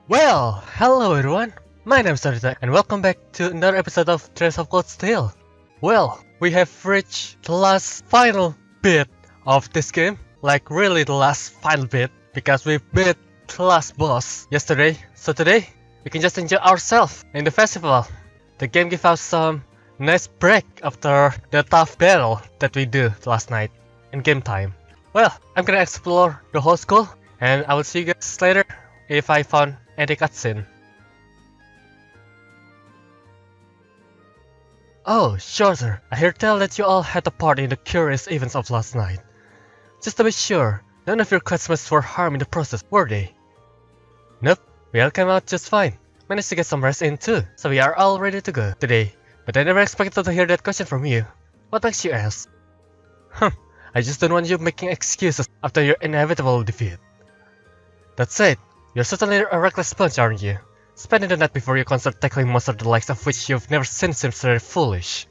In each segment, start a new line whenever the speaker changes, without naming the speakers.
Well, hello everyone, my name is Sarita and welcome back to another episode of Trails of Cold Steel. Well, we have reached the last final bit of this game, like really the last final bit, because we beat the last boss yesterday, so today we can just enjoy ourselves in the festival. The game gives us some nice break after the tough battle that we do last night in game time. Well, I'm gonna explore the whole school and I will see you guys later if I found any cutscene. Oh, sure sir. I hear tell that you all had a part in the curious events of last night. Just to be sure, none of your classmates were harmed in the process, were they? Nope, we all came out just fine. Managed to get some rest in too, so we are all ready to go today. But I never expected to hear that question from you. What makes you ask? I just don't want you making excuses after your inevitable defeat. That said, you're certainly a reckless bunch, aren't you? Spending the night before you can start tackling monsters the likes of which you've never seen seems very foolish.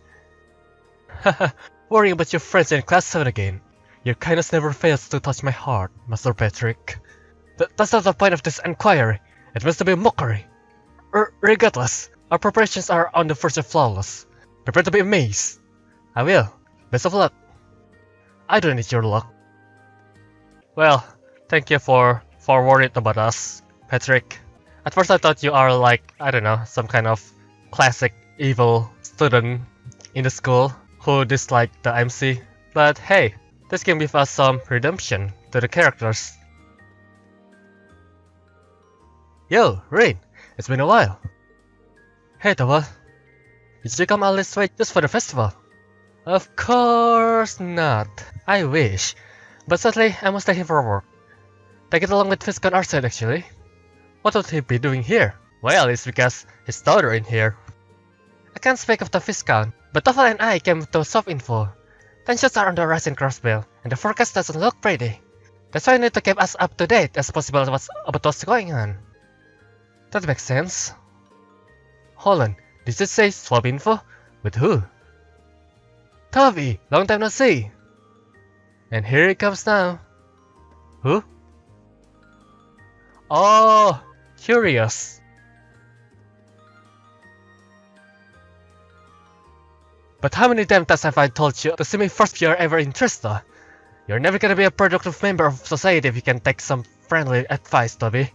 Haha, worrying about your friends in class 7 again. Your kindness never fails to touch my heart, Master Patrick. That's not the point of this inquiry. It must be a mockery. Regardless, our preparations are on the verge of flawless. Prepare to be amazed. I will. Best of luck. I don't need your luck. Well, thank you for worried about us, Patrick. At first I thought you are like, I don't know, some kind of classic evil student in the school who disliked the MC. But hey, this game gives us some redemption to the characters. Yo, Rain, it's been a while. Hey Tawa, did you come all this way just for the festival? Of course not. I wish. But sadly, I must stay here for work. Take it along with Viscount Arsene actually. What would he be doing here? Well, it's because his daughter in here. I can't speak of the Viscount, but Toffel and I came to soft info. Tensions are on the rise in Crossville, and the forecast doesn't look pretty. That's why I need to keep us up to date as possible about what's going on. That makes sense. Hold on, did you say swap info? With who? Toby, long time no see. And here he comes now. Who? Oh, curious. But how many damn times have I told you to see me first if you're ever interested? You're never gonna be a productive member of society if you can take some friendly advice, Toby.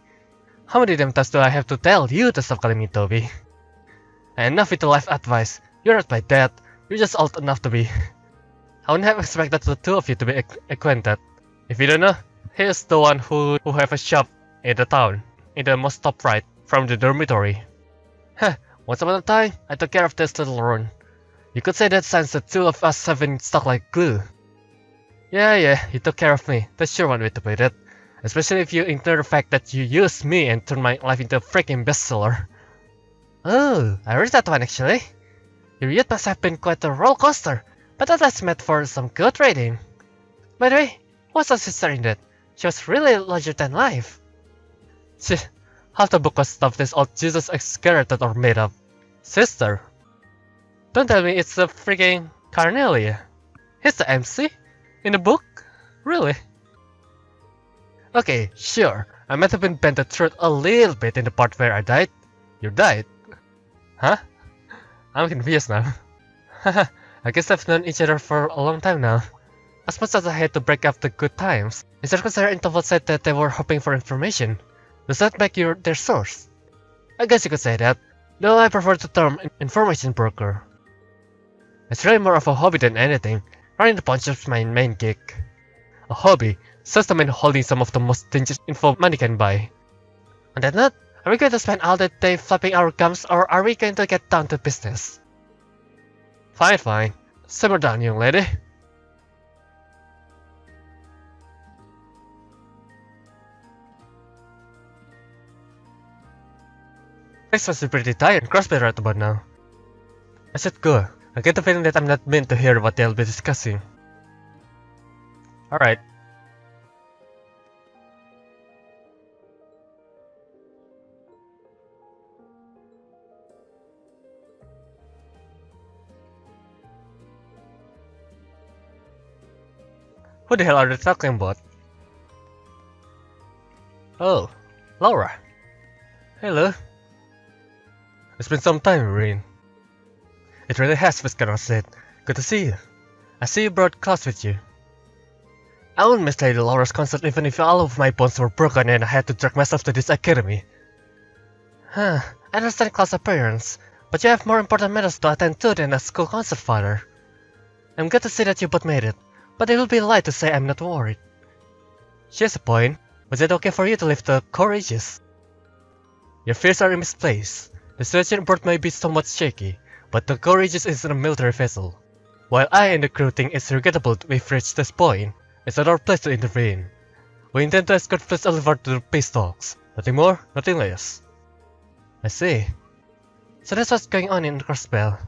How many damn times do I have to tell you to stop calling me Toby? And enough with the life advice. You're not my dad. You're just old enough to be. I wouldn't have expected the two of you to be acquainted. If you don't know, he is the one who have a shop in the town, in the most top right, from the dormitory. Heh, once upon a time, I took care of this little run. You could say that since the two of us have been stuck like glue. Yeah, you took care of me, that's sure one way to put it. Especially if you ignore the fact that you used me and turned my life into a freaking bestseller. Oh, I read that one actually. Your youth must have been quite a roller coaster, but that has meant for some good reading. By the way, what's our sister in that? She was really larger than life. Half the book was stuff this old Jesus excavated or made up. Sister? Don't tell me it's the freaking Carnelia. He's the MC? In the book? Really? Okay, sure. I might have been bent the truth a little bit in the part where I died. You died? Huh? I'm confused now. Haha, I guess I've known each other for a long time now. As much as I had to break up the good times, Mr. Consider Interval said that they were hoping for information. Does that make you their source? I guess you could say that, though I prefer the term information broker. It's really more of a hobby than anything. Running the punch is my main gig. A hobby, just the man holding some of the most dangerous info money can buy. On that note, are we going to spend all the day flapping our gums or are we going to get down to business? Fine. Simmer down, young lady. This must be pretty tired and crossbody right about now. I should go. I get the feeling that I'm not meant to hear what they'll be discussing. Alright. Who the hell are they talking about? Oh, Laura. Hello. It's been some time, Rain. It really has, Viscount said. Good to see you. I see you brought class with you. I wouldn't miss Lady Laura's concert even if all of my bones were broken and I had to drag myself to this academy. Huh, I understand class appearance, but you have more important matters to attend to than a school concert, Father. I'm glad to see that you both made it, but it would be a lie to say I'm not worried. She has a point. Was it okay for you to leave the courageous? Your fears are misplaced. The situation aboard may be somewhat shaky, but the courageous is a military vessel. While I and the crew think it's regrettable we've reached this point, it's not our place to intervene. We intend to escort First Oliver to the peace talks. Nothing more, nothing less. I see. So that's what's going on in Crossbell.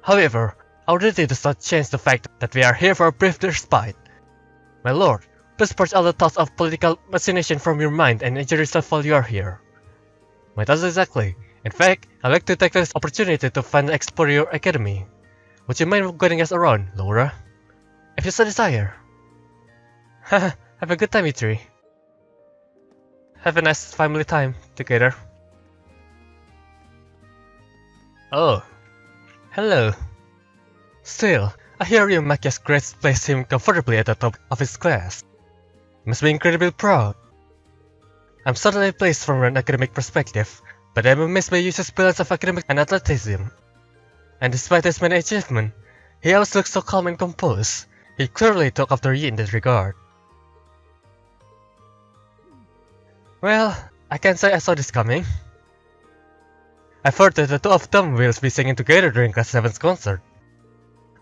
However, our duty does not change the fact that we are here for a brief respite. My lord, please purge all the thoughts of political machination from your mind and enjoy yourself while you are here. My thoughts exactly. In fact, I'd like to take this opportunity to find and explore your academy. Would you mind guiding us around, Laura? If you so desire. Haha, have a good time, you three. Have a nice family time together. Oh, hello. Still, I hear you Machia's grades place him comfortably at the top of his class. You must be incredibly proud. I'm certainly pleased from an academic perspective, but I'm amazed by Yusu's balance of academic and athleticism. And despite his many achievements, he always looks so calm and composed. He clearly took after you in that regard. Well, I can't say I saw this coming. I've heard that the two of them will be singing together during Class 7's concert.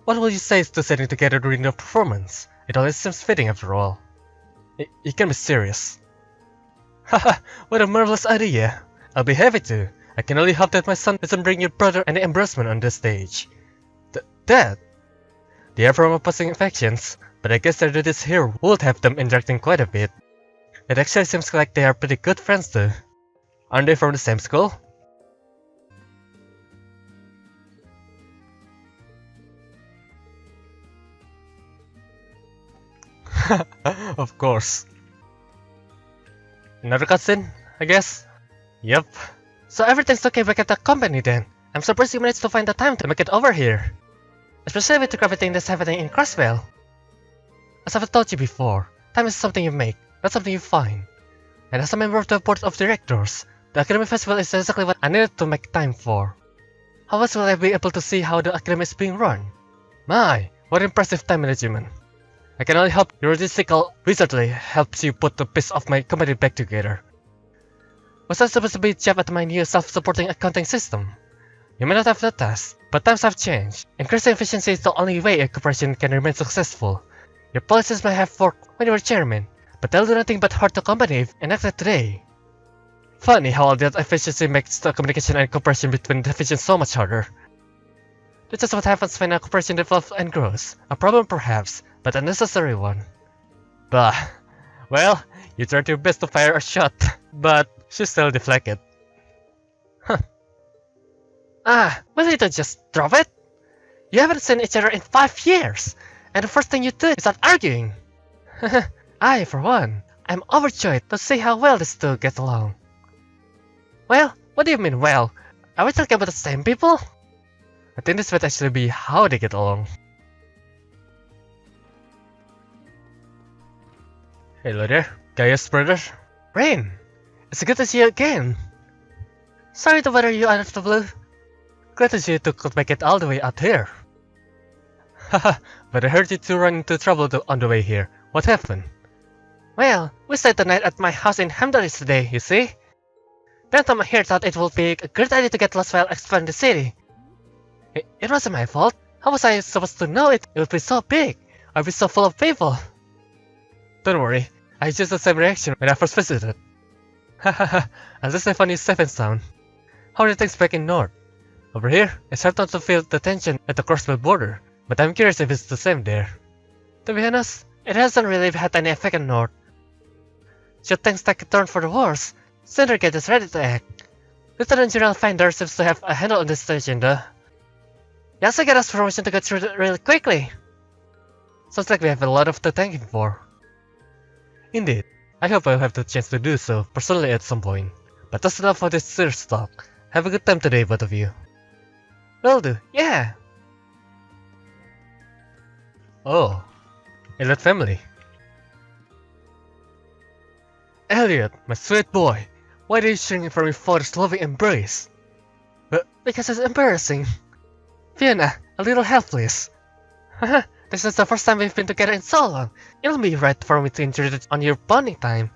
What will you say to singing together during the performance? It always seems fitting after all. You can be serious. Haha, what a marvelous idea! I'll be happy to. I can only hope that my son doesn't bring your brother any embarrassment on the stage. Dad! They are from opposing factions, but I guess their duties here would have them interacting quite a bit. It actually seems like they are pretty good friends too. Aren't they from the same school? Of course. Another cutscene, I guess? Yep. So everything's okay back at the company then. I'm surprised you managed to find the time to make it over here. Especially with everything that's happening in Crossvale. As I've told you before, time is something you make, not something you find. And as a member of the board of directors, the Academy Festival is exactly what I needed to make time for. How else will I be able to see how the Academy is being run? My, what impressive time management. I can only hope your logistical wizardry helps you put the piece of my company back together. Was I supposed to be chief at my new self-supporting accounting system? You may not have the task, but times have changed. Increasing efficiency is the only way a corporation can remain successful. Your policies may have worked when you were chairman, but they'll do nothing but hurt the company if enacted today. Funny how all that efficiency makes the communication and cooperation between divisions so much harder. That's just what happens when a corporation develops and grows. A problem perhaps, but a necessary one. Bah. Well, you tried your best to fire a shot, but she still deflected. Huh. Will you don't just drop it? You haven't seen each other in 5 years, and the first thing you do is start arguing. I, for one, am overjoyed to see how well these two get along. Well, what do you mean well? Are we talking about the same people? I think this might actually be how they get along. Hello there, Gaius brother. Rain, it's good to see you again. Sorry to bother you out of the blue. Glad to see you two could make it all the way out here. Haha, but I heard you two run into trouble on the way here. What happened? Well, we stayed the night at my house in Hamdaris today, you see. Bentham here thought it would be a great idea to get lost while exploring the city. It wasn't my fault. How was I supposed to know it would be so big, or be so full of people? Don't worry, I had just the same reaction when I first visited. Hahaha, at least I found you safe and sound. How are things back in North? Over here, it's hard not to feel the tension at the Crossbell border, but I'm curious if it's the same there. To be honest, it hasn't really had any effect on North. Should things take a turn for the worse, Syndicate is ready to act. Lieutenant General Finder seems to have a handle on this situation though. He also got us permission to go through it really quickly. Sounds like we have a lot to thank him for. Indeed, I hope I'll have the chance to do so personally at some point. But that's enough for this serious talk. Have a good time today, both of you. Will do, yeah! Oh, Elliot family. Elliot, my sweet boy, why are you shrinking from your father's loving embrace? Because it's embarrassing. Fiona, a little help please. Haha, this is the first time we've been together in so long. It'll be right for me to intrude it on your bonding time.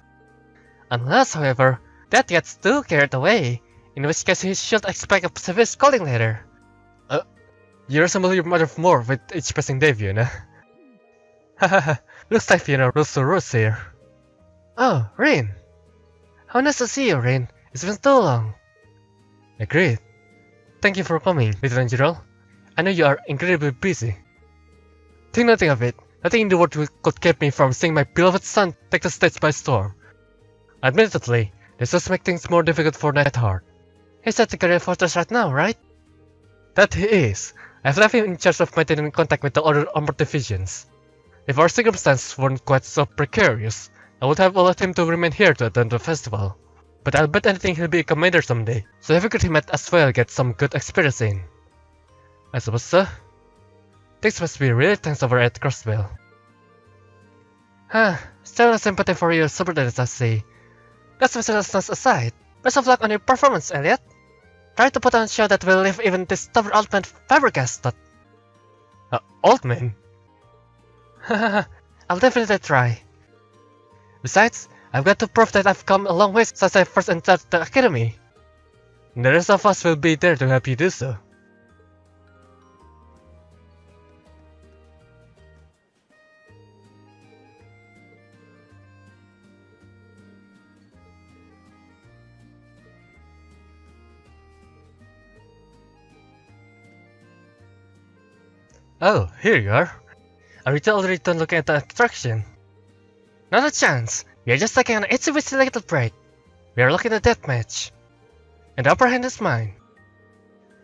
Unless, however, that gets too carried away, in which case you should expect a severe scolding later. You resemble your mother more with each passing day, Fiona. Hahaha, looks like Fiona rules the roost here. Oh, Rin. How nice to see you, Rin. It's been too long. Agreed. Thank you for coming, little Angel. I know you are incredibly busy. Think nothing of it. Nothing in the world could keep me from seeing my beloved son take the stage by storm. Admittedly, this does make things more difficult for Netheart. He's at the career fortress right now, right? That he is. I've left him in charge of maintaining contact with the other armored divisions. If our circumstances weren't quite so precarious, I would have allowed him to remain here to attend the festival. But I'll bet anything he'll be a commander someday, so I figured he might as well get some good experience in. I suppose so. Things must be really tense over at Crossville. Still no sympathy for your subordinates, I see. That's misunderstandings aside. Best of luck on your performance, Elliot. Try to put on a show that will leave even this stubborn old man flabbergasted. Old man? I'll definitely try. Besides, I've got to prove that I've come a long way since I first entered the academy. And the rest of us will be there to help you do so. Oh, here you are. Are you already done looking at the attraction? Not a chance. We are just taking an itsy-bitsy little break. We are looking at that match. And the upper hand is mine.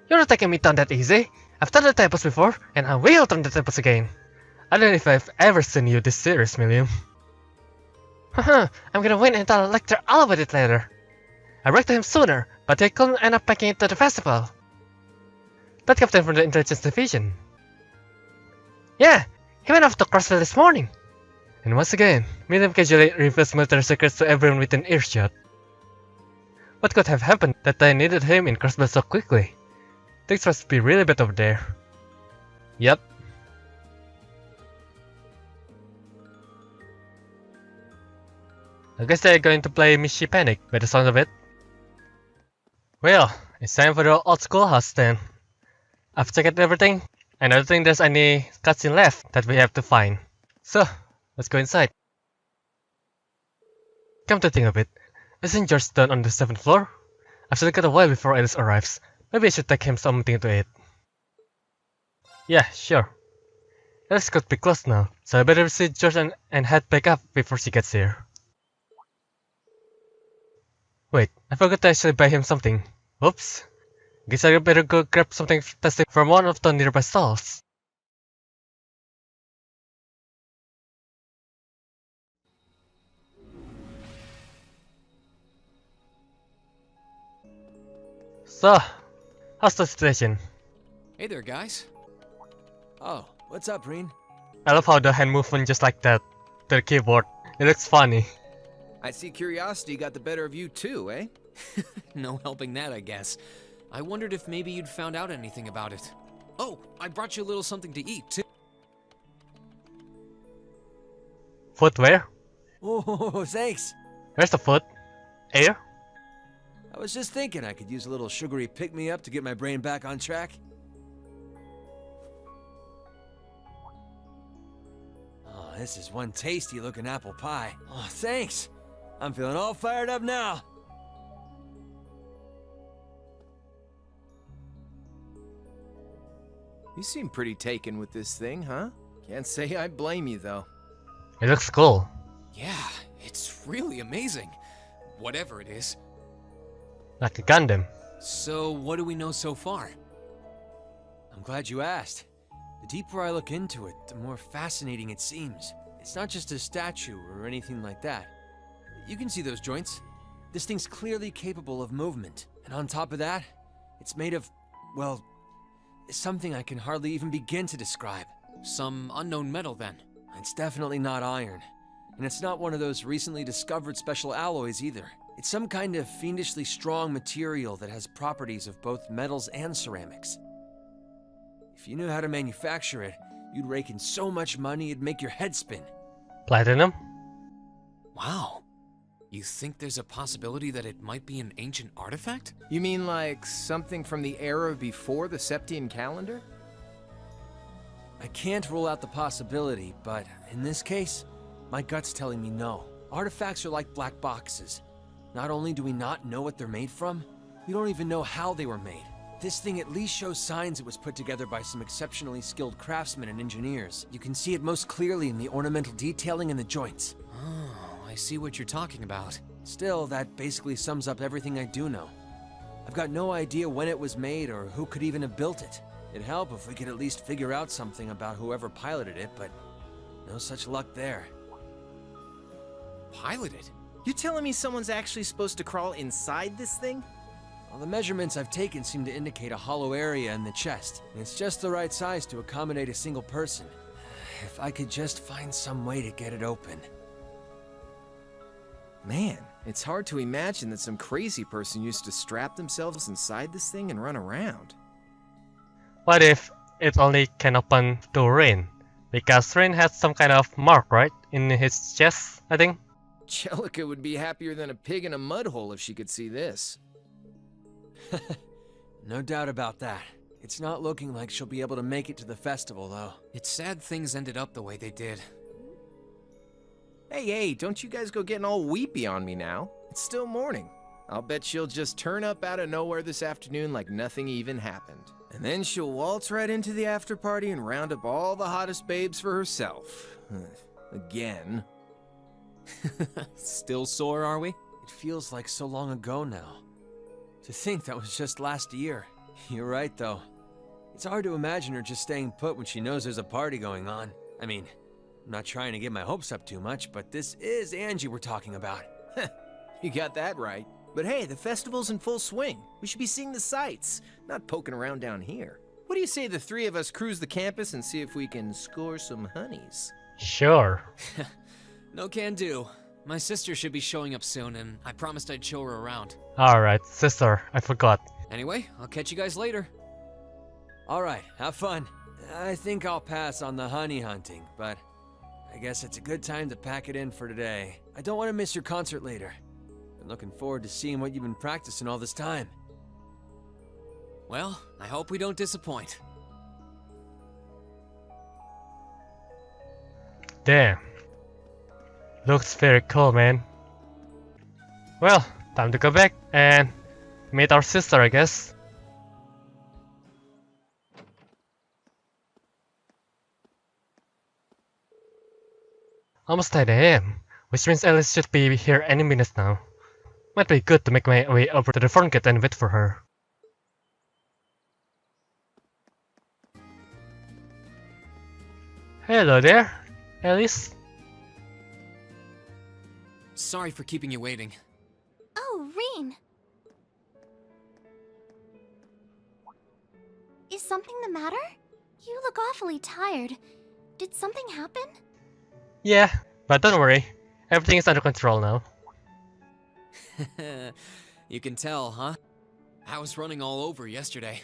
You're not taking me down that easy. I've turned the tables before, and I will turn the tables again. I don't know if I've ever seen you this serious, Millium. Haha, I'm gonna win and I'll lecture all about it later. I wrecked him sooner, but they couldn't end up making it to the festival. That captain from the intelligence division. Yeah, he went off to Crossville this morning. And once again, Milliam casually reveals military secrets to everyone within earshot. What could have happened that I needed him in Crossville so quickly? Things must be really bad over there. Yep. I guess they're going to play Mishi Panic by the sound of it. Well, it's time for the old schoolhouse then. I've checked everything, and I don't think there's any cutscene left that we have to find. So, let's go inside. Come to think of it, isn't George done on the 7th floor? I've still got a while before Alice arrives. Maybe I should take him something to eat. Yeah, sure. Alice could be close now, so I better see George and head back up before she gets here. Wait, I forgot to actually buy him something. Oops. Guess I better go grab something tasty from one of the nearby stalls. So, how's the situation?
Hey there, guys. Oh, what's up, Reen?
I love how the hand movement just like that to the keyboard. It looks funny.
I see curiosity got the better of you too, eh? No helping that, I guess. I wondered if maybe you'd found out anything about it. Oh, I brought you a little something to eat, too.
Footwear?
Oh, thanks.
Where's the foot? Air?
I was just thinking I could use a little sugary pick-me-up to get my brain back on track. Oh, this is one tasty-looking apple pie. Oh, thanks. I'm feeling all fired up now.
You seem pretty taken with this thing, huh? Can't say I blame you, though.
It looks cool.
Yeah, it's really amazing. Whatever it is.
Like a Gundam.
So, what do we know so far?
I'm glad you asked. The deeper I look into it, the more fascinating it seems. It's not just a statue or anything like that. You can see those joints. This thing's clearly capable of movement. And on top of that, it's made of, well, something I can hardly even begin to describe.
Some unknown metal, then.
It's definitely not iron. And it's not one of those recently discovered special alloys either. It's some kind of fiendishly strong material that has properties of both metals and ceramics. If you knew how to manufacture it, you'd rake in so much money it'd make your head spin.
Platinum?
Wow. You think there's a possibility that it might be an ancient artifact?
You mean like something from the era before the Septian calendar?
I can't rule out the possibility, but in this case, my gut's telling me no. Artifacts are like black boxes. Not only do we not know what they're made from, we don't even know how they were made. This thing at least shows signs it was put together by some exceptionally skilled craftsmen and engineers. You can see it most clearly in the ornamental detailing and the joints.
Oh, I see what you're talking about.
Still, that basically sums up everything I do know. I've got no idea when it was made or who could even have built it. It'd help if we could at least figure out something about whoever piloted it, but no such luck there.
Piloted?
You telling me someone's actually supposed to crawl inside this thing?
Well, the measurements I've taken seem to indicate a hollow area in the chest. It's just the right size to accommodate a single person. If I could just find some way to get it open.
Man, it's hard to imagine that some crazy person used to strap themselves inside this thing and run around.
What if it only can open to Rain? Because Rain has some kind of mark, right? In his chest, I think?
Jellica would be happier than a pig in a mud hole if she could see this.
No doubt about that. It's not looking like she'll be able to make it to the festival, though.
It's sad things ended up the way they did.
Hey, don't you guys go getting all weepy on me now. It's still morning. I'll bet she'll just turn up out of nowhere this afternoon like nothing even happened. And then she'll waltz right into the after party and round up all the hottest babes for herself. Again.
Still sore, are we?
It feels like so long ago now. To think that was just last year. You're right, though. It's hard to imagine her just staying put when she knows there's a party going on. I mean, I'm not trying to get my hopes up too much, but this is Angie we're talking about.
You got that right. But hey, the festival's in full swing. We should be seeing the sights, not poking around down here. What do you say the three of us cruise the campus and see if we can score some honeys?
Sure.
No can do. My sister should be showing up soon, and I promised I'd show her around.
Alright, sister, I forgot.
Anyway, I'll catch you guys later.
Alright, have fun. I think I'll pass on the honey hunting, but I guess it's a good time to pack it in for today. I don't want to miss your concert later. Been looking forward to seeing what you've been practicing all this time.
Well, I hope we don't disappoint.
Damn. Looks very cool, man. Well, time to go back and meet our sister, I guess. Almost 9 AM, which means Alice should be here any minute now. Might be good to make my way over to the front gate and wait for her. Hello there, Alice.
Sorry for keeping you waiting.
Oh, Reen. Is something the matter? You look awfully tired. Did something happen?
Yeah, but don't worry. Everything is under control now.
You can tell, huh? I was running all over yesterday.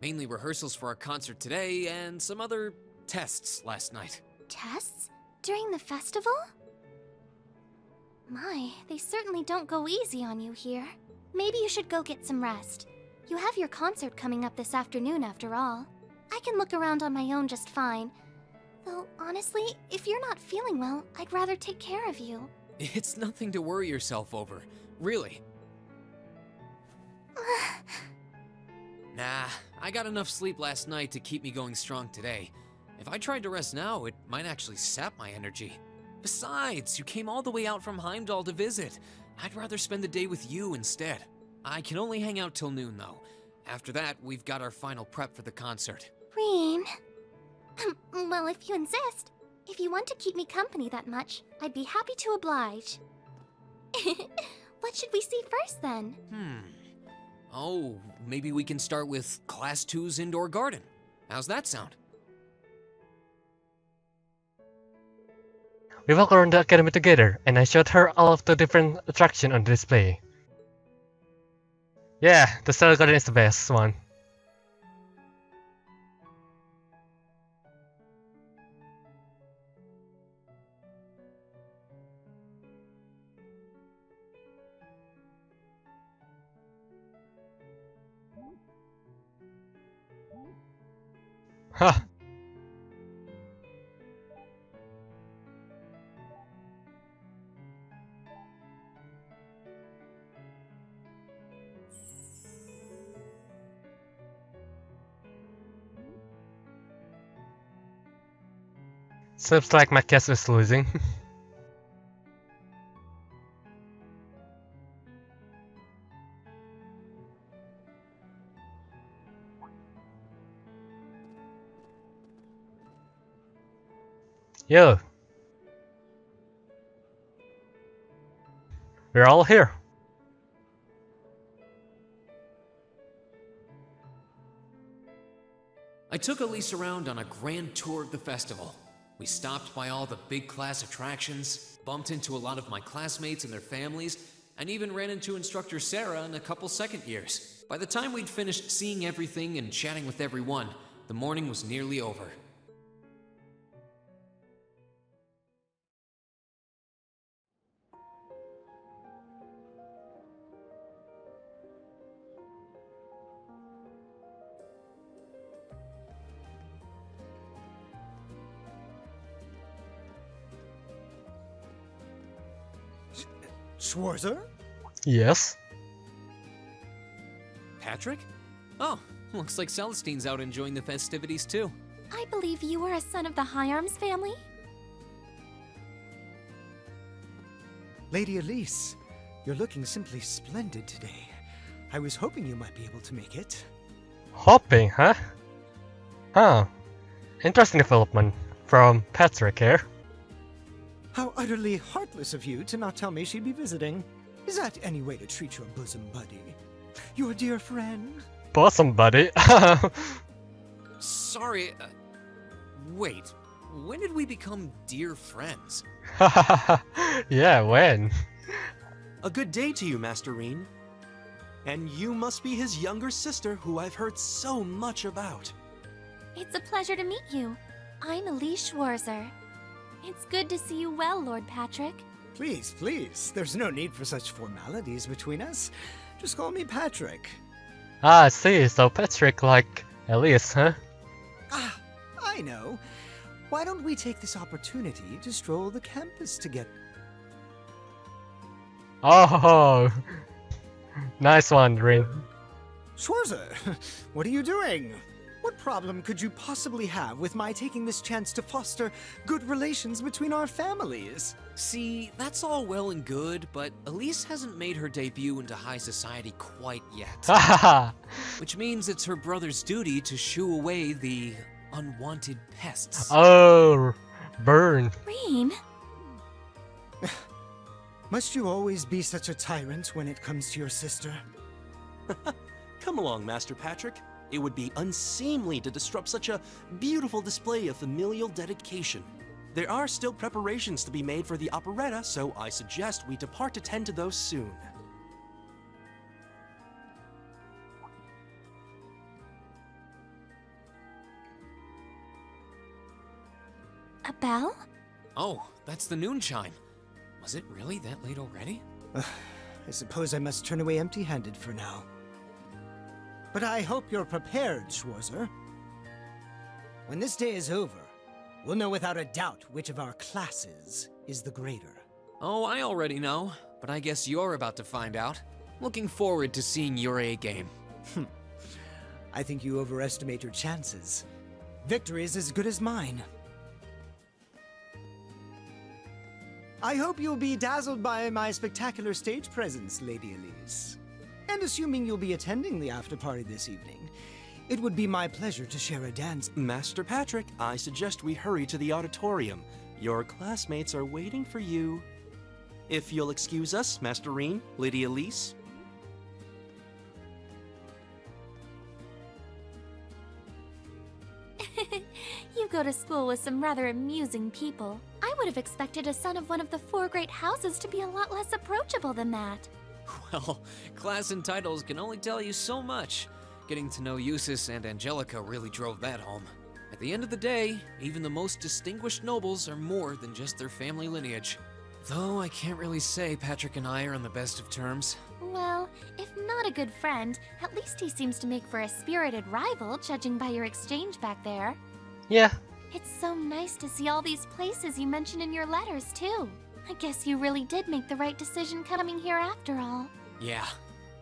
Mainly rehearsals for our concert today and some other tests last night.
Tests? During the festival? My, they certainly don't go easy on you here. Maybe you should go get some rest. You have your concert coming up this afternoon after all. I can look around on my own just fine. Though, honestly, if you're not feeling well, I'd rather take care of you.
It's nothing to worry yourself over, really. Nah, I got enough sleep last night to keep me going strong today. If I tried to rest now, it might actually sap my energy. Besides, you came all the way out from Heimdall to visit. I'd rather spend the day with you instead. I can only hang out till noon, though. After that, we've got our final prep for the concert.
Reen. Well, if you insist. If you want to keep me company that much, I'd be happy to oblige. What What should we see first then?
Oh, maybe we can start with Class 2's indoor garden. How's that sound?
We walked around the academy together, and I showed her all of the different attractions on display. Yeah, the cell garden is the best one. Ha! Seems like my guess is losing. Yo! We're all here.
I took Elise around on a grand tour of the festival. We stopped by all the big class attractions, bumped into a lot of my classmates and their families, and even ran into instructor Sarah and a couple second years. By the time we'd finished seeing everything and chatting with everyone, the morning was nearly over.
Schwarzer?
Yes?
Patrick? Oh, looks like Celestine's out enjoying the festivities too.
I believe you are a son of the High Arms family?
Lady Elise, you're looking simply splendid today. I was hoping you might be able to make it.
Hopping, huh? Huh. Interesting development from Patrick here.
How utterly heartless of you to not tell me she'd be visiting. Is that any way to treat your bosom buddy? Your dear friend?
Bosom buddy.
Sorry, wait, when did we become dear friends?
Yeah, when?
A good day to you, Master Reen. And you must be his younger sister who I've heard so much about.
It's a pleasure to meet you. I'm Elise Schwarzer. It's good to see you well, Lord Patrick.
Please, please. There's no need for such formalities between us. Just call me Patrick.
Ah, I see. So Patrick like Elise, huh?
Ah, I know. Why don't we take this opportunity to stroll the campus together?
Oh, nice one, Rin.
Schwarzer, what are you doing? What problem could you possibly have with my taking this chance to foster good relations between our families?
See, that's all well and good, but Elise hasn't made her debut into high society quite yet.
Hahaha.
Which means it's her brother's duty to shoo away the unwanted pests.
Oh, burn.
Reem,
Must you always be such a tyrant when it comes to your sister?
Come along, Master Patrick. It would be unseemly to disrupt such a beautiful display of familial dedication. There are still preparations to be made for the operetta, so I suggest we depart to tend to those soon.
a bell?
Oh, that's the noon chime. Was it really that late already?
I suppose I must turn away empty-handed for now. But I hope you're prepared, Schwarzer. When this day is over, we'll know without a doubt which of our classes is the greater.
Oh, I already know, but I guess you're about to find out. Looking forward to seeing your A game.
I think you overestimate your chances. Victory is as good as mine. I hope you'll be dazzled by my spectacular stage presence, Lady Elise. And assuming you'll be attending the after-party this evening, it would be my pleasure to share a dance.
Master Patrick, I suggest we hurry to the auditorium. Your classmates are waiting for you. If you'll excuse us, Master Reen, Lady Elise.
You go to school with some rather amusing people. I would have expected a son of one of the 4 great houses to be a lot less approachable than that.
Well, class and titles can only tell you so much. Getting to know Eustace and Angelica really drove that home. At the end of the day, even the most distinguished nobles are more than just their family lineage. Though I can't really say Patrick and I are on the best of terms.
Well, if not a good friend, at least he seems to make for a spirited rival, judging by your exchange back there.
Yeah,
It's so nice to see all these places you mentioned in your letters, too. I guess you really did make the right decision coming here after all.
Yeah,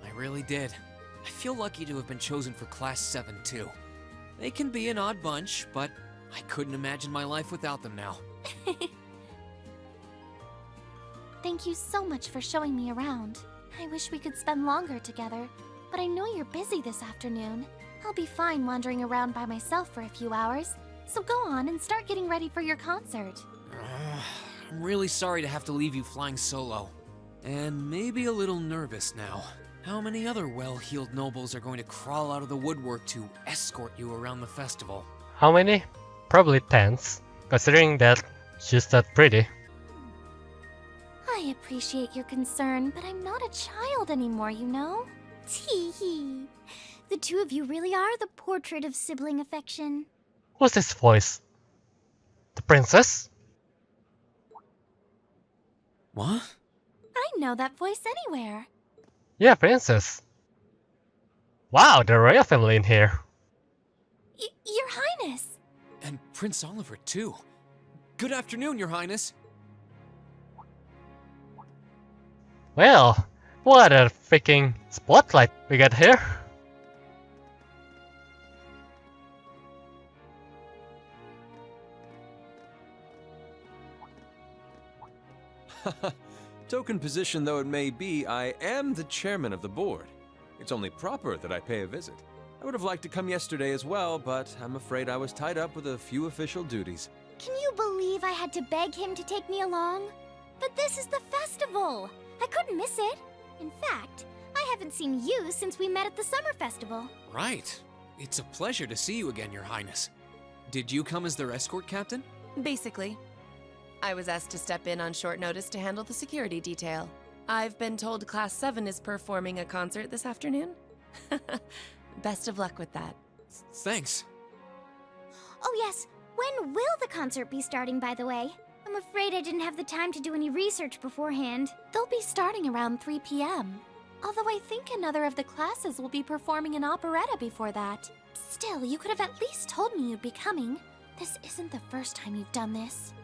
I really did. I feel lucky to have been chosen for Class 7, too. They can be an odd bunch, but I couldn't imagine my life without them now.
Thank you so much for showing me around. I wish we could spend longer together, but I know you're busy this afternoon. I'll be fine wandering around by myself for a few hours, so go on and start getting ready for your concert.
I'm really sorry to have to leave you flying solo. And maybe a little nervous now. How many other well-heeled nobles are going to crawl out of the woodwork to escort you around the festival?
how many? Probably tens, considering that she's that pretty.
I appreciate your concern, but I'm not a child anymore, you know? Tee-hee. The two of you really are the portrait of sibling affection.
Who's this voice? The princess?
What?
I know that voice anywhere.
Yeah, princess. Wow, the royal family in here.
Your Highness!
And Prince Oliver, too. Good afternoon, Your Highness.
Well, what a freaking spotlight we got here.
Token position though it may be, I am the chairman of the board. It's only proper that I pay a visit. I would have liked to come yesterday as well, but I'm afraid I was tied up with a few official duties.
Can you believe I had to beg him to take me along? But this is the festival! I couldn't miss it. In fact, I haven't seen you since we met at the summer festival.
Right. It's a pleasure to see you again, Your Highness. Did you come as their escort captain?
Basically. I was asked to step in on short notice to handle the security detail. I've been told Class 7 is performing a concert this afternoon. Best of luck with that.
Thanks.
Oh yes, when will the concert be starting, by the way? I'm afraid I didn't have the time to do any research beforehand. They'll be starting around 3 p.m. Although I think another of the classes will be performing an operetta before that. Still, you could have at least told me you'd be coming. This isn't the first time you've done this.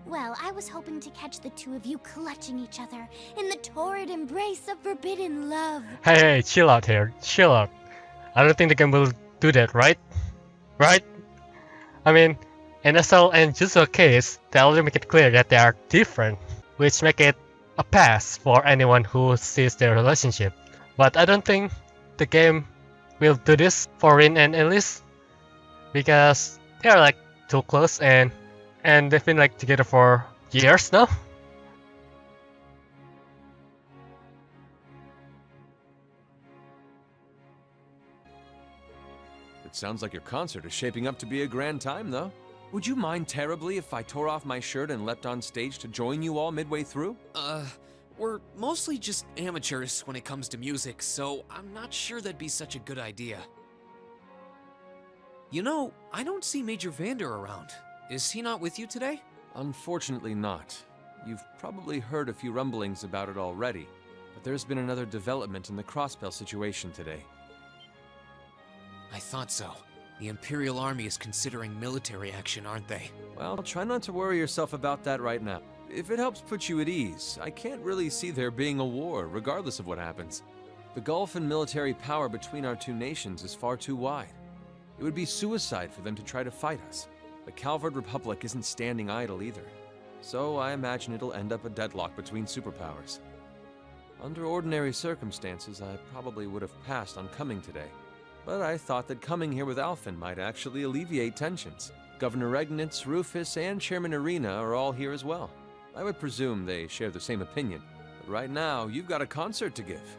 Well, I was hoping to catch the two of you clutching each other in the torrid embrace of forbidden love.
Hey, chill out here, chill out. I don't think the game will do that, right? Right? I mean, in SL and Jutsu case, they already make it clear that they are different, which make it a pass for anyone who sees their relationship. But I don't think the game will do this for Rin and Elise, because they are like too close and they've been like together for years now.
It sounds like your concert is shaping up to be a grand time, though. Would you mind terribly if I tore off my shirt and leapt on stage to join you all midway through?
We're mostly just amateurs when it comes to music, so I'm not sure that'd be such a good idea. You know, I don't see Major Vander around. Is he not with you today?
Unfortunately not. You've probably heard a few rumblings about it already, but there's been another development in the Crossbell situation today.
I thought so. The Imperial Army is considering military action, aren't they?
Well, try not to worry yourself about that right now. If it helps put you at ease, I can't really see there being a war, regardless of what happens. The gulf in military power between our two nations is far too wide. It would be suicide for them to try to fight us. The Calvard Republic isn't standing idle either, so I imagine it'll end up a deadlock between superpowers. Under ordinary circumstances, I probably would have passed on coming today, but I thought that coming here with Alphen might actually alleviate tensions. Governor Regnitz, Rufus, and Chairman Arena are all here as well. I would presume they share the same opinion. But right now, you've got a concert to give.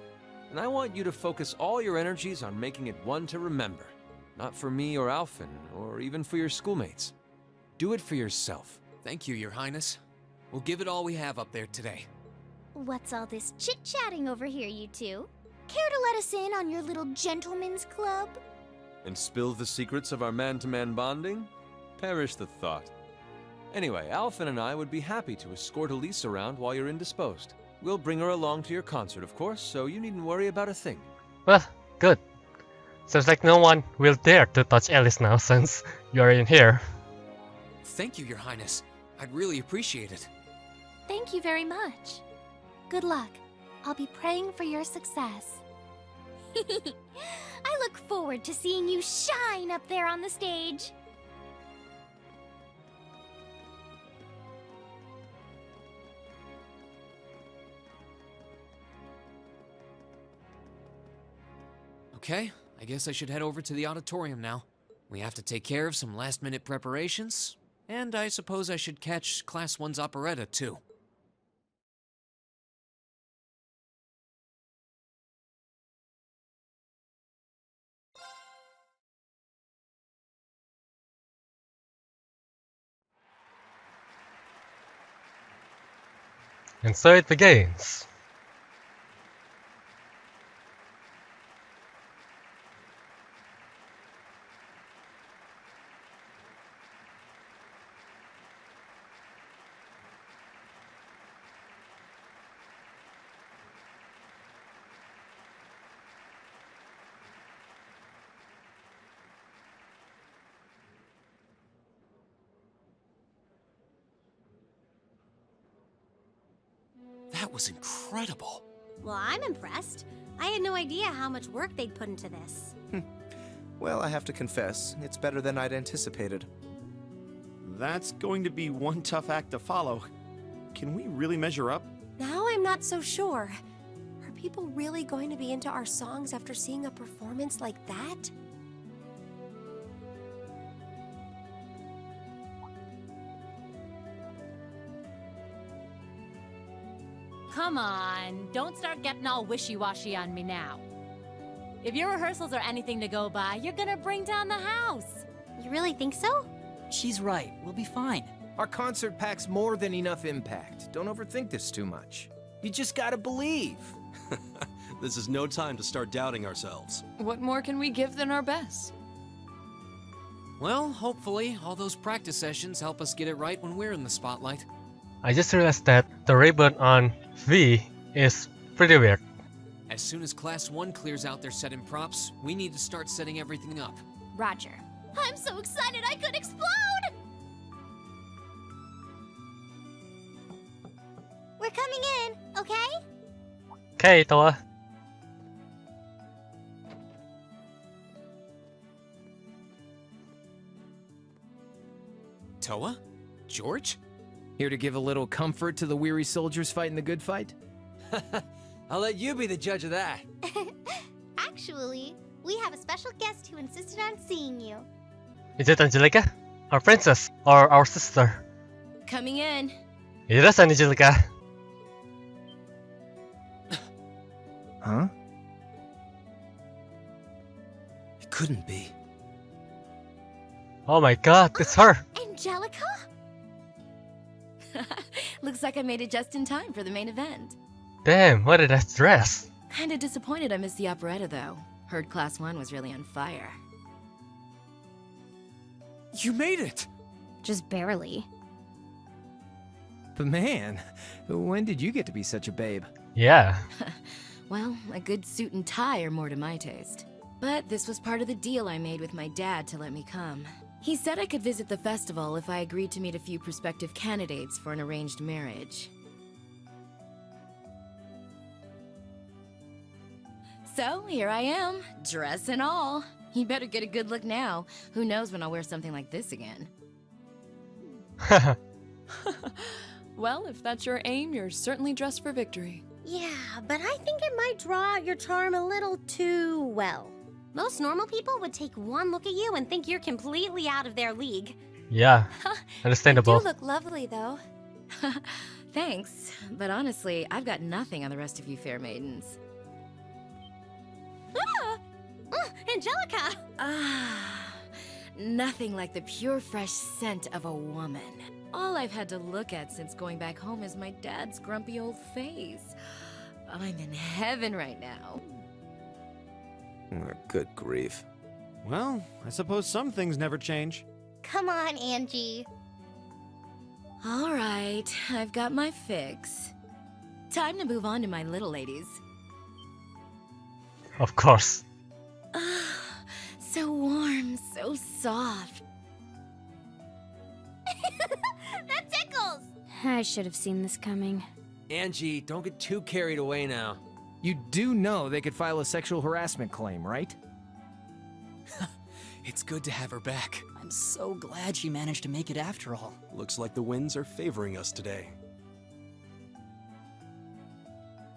And I want you to focus all your energies on making it one to remember. Not for me or Alphen, or even for your schoolmates. Do it for yourself.
Thank you, Your Highness. We'll give it all we have up there today.
What's all this chit-chatting over here, you two? Care to let us in on your little gentleman's club?
And spill the secrets of our man-to-man bonding? Perish the thought. Anyway, Alphen and I would be happy to escort Elise around while you're indisposed. We'll bring her along to your concert, of course, so you needn't worry about a thing.
Well, good. Seems like no one will dare to touch Alice now since you're in here.
Thank you, Your Highness. I'd really appreciate it.
Thank you very much. Good luck. I'll be praying for your success. I look forward to seeing you shine up there on the stage.
Okay, I guess I should head over to the auditorium now. We have to take care of some last-minute preparations, and I suppose I should catch Class 1's operetta, too.
And so it begins.
That was incredible.
Well, I'm impressed. I had no idea how much work they'd put into this.
Well, I have to confess, it's better than I'd anticipated.
That's going to be one tough act to follow. Can we really measure up?
Now I'm not so sure. Are people really going to be into our songs after seeing a performance like that?
Come on, don't start getting all wishy-washy on me now. If your rehearsals are anything to go by, you're gonna bring down the house.
You really think so?
She's right. We'll be fine.
Our concert packs more than enough impact. Don't overthink this too much. You just gotta believe.
This is no time to start doubting ourselves.
What more can we give than our best?
Well, hopefully, all those practice sessions help us get it right when we're in the spotlight.
I just realized that the ribbon on V is pretty weird.
As soon as Class 1 clears out their set and props, we need to start setting everything up.
Roger.
I'm so excited I could explode! We're coming in, okay?
Okay, Toa.
Toa? George?
Here to give a little comfort to the weary soldiers fighting the good fight?
I'll let you be the judge of that.
Actually, we have a special guest who insisted on seeing you.
Is it Angelica? Our princess? Or our sister?
Coming in.
It is Angelica.
Huh?
It couldn't be.
Oh my god, it's her!
Angelica?
Looks like I made it just in time for the main event.
Damn, what a nice dress!
Kinda disappointed I missed the operetta, though. Heard Class 1 was really on fire.
You made it!
Just barely.
But man, when did you get to be such a babe?
Yeah.
Well, a good suit and tie are more to my taste. But this was part of the deal I made with my dad to let me come. He said I could visit the festival if I agreed to meet a few prospective candidates for an arranged marriage. So, here I am, dress and all. You better get a good look now. Who knows when I'll wear something like this again.
Well, if that's your aim, you're certainly dressed for victory.
Yeah, but I think it might draw out your charm a little too well. Most normal people would take one look at you and think you're completely out of their league.
Yeah,
You
understandable.
do look lovely, though.
Thanks, but honestly, I've got nothing on the rest of you fair maidens.
Ah! Angelica!
Ah, nothing like the pure fresh scent of a woman. All I've had to look at since going back home is my dad's grumpy old face. I'm in heaven right now.
Good grief.
Well, I suppose some things never change.
Come on, Angie.
All right, I've got my fix. Time to move on to my little ladies.
Of course.
Ah, so warm, so soft.
That tickles!
I should have seen this coming.
Angie, don't get too carried away now.
You do know they could file a sexual harassment claim, right?
It's good to have her back. I'm so glad she managed to make it after all.
Looks like the winds are favoring us today.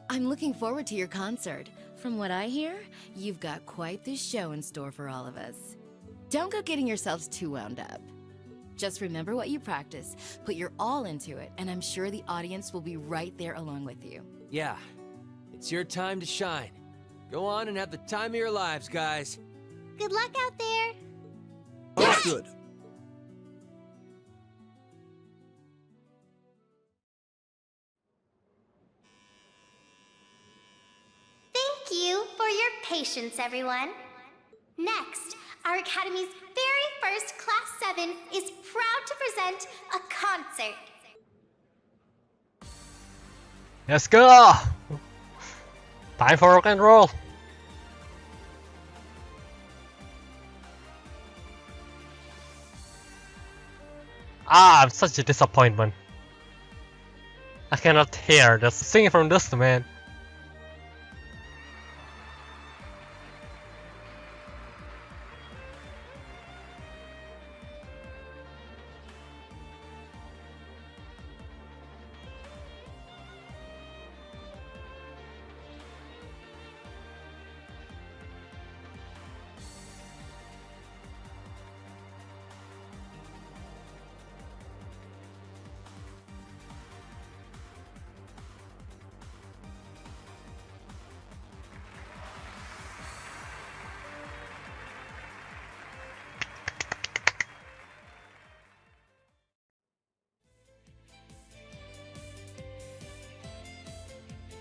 I'm looking forward to your concert. From what I hear, you've got quite the show in store for all of us. Don't go getting yourselves too wound up. Just remember what you practice, put your all into it, and I'm sure the audience will be right there along with you.
Yeah, it's your time to shine. Go on and have the time of your lives, guys.
Good luck out there.
Understood.
Thank you for your patience, everyone. Next, our Academy's very first Class 7 is proud to present a concert.
Let's go! Time for rock and roll! I'm such a disappointment. I cannot hear the singing from this man.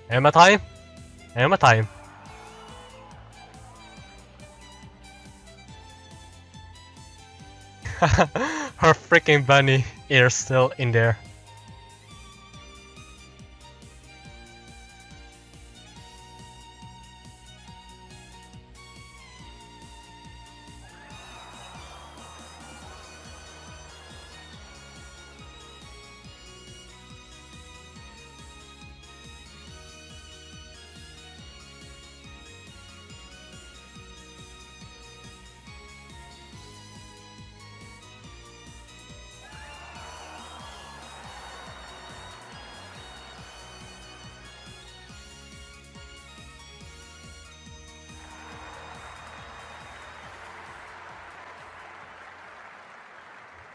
Emma time? Emma time. Her freaking bunny ears still in there.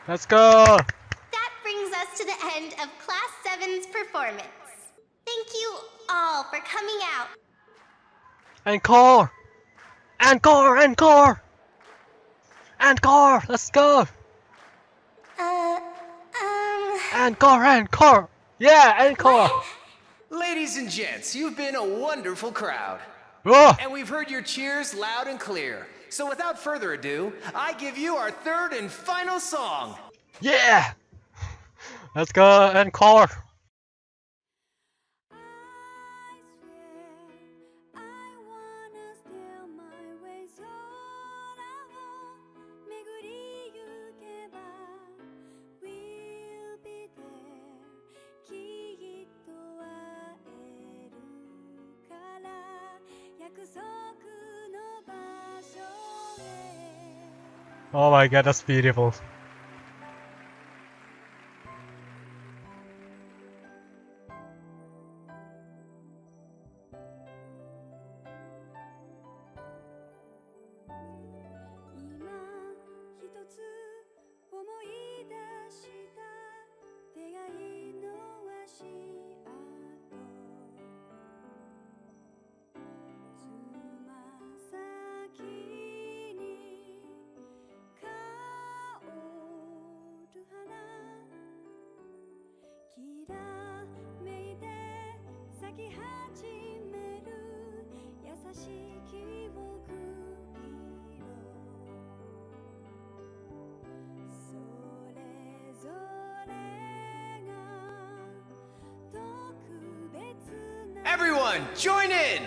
Let's go!
That brings us to the end of Class 7's performance. Thank you all for coming out.
Encore! Encore! Encore! Encore! Let's go! Encore! Encore! Yeah! Encore!
Ladies and gents, you've been a wonderful crowd.
Oh!
And we've heard your cheers loud and clear. So without further ado, I give you our third and final song.
Yeah! Let's go! Encore! Oh my god, that's beautiful.
Everyone, join in!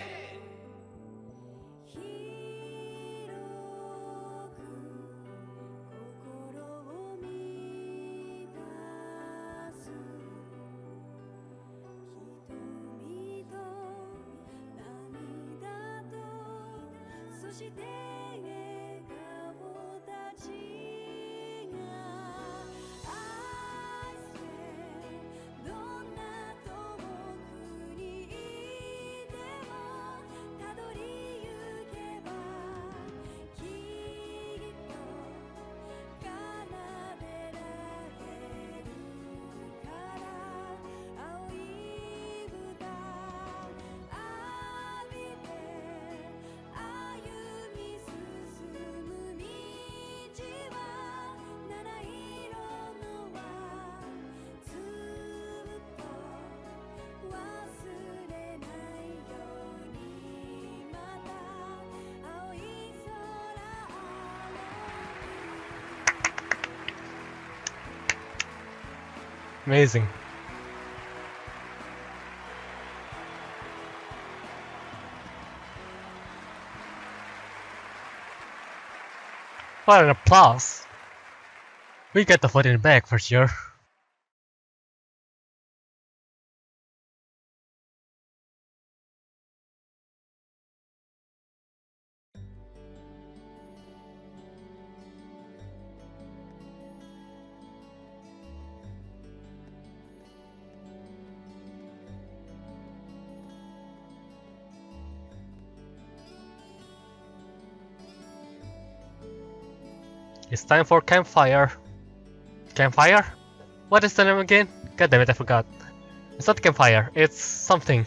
Amazing. What an applause. We get the foot in the back for sure. It's time for campfire. Campfire? What is the name again? God damn it, I forgot. It's not campfire, it's something.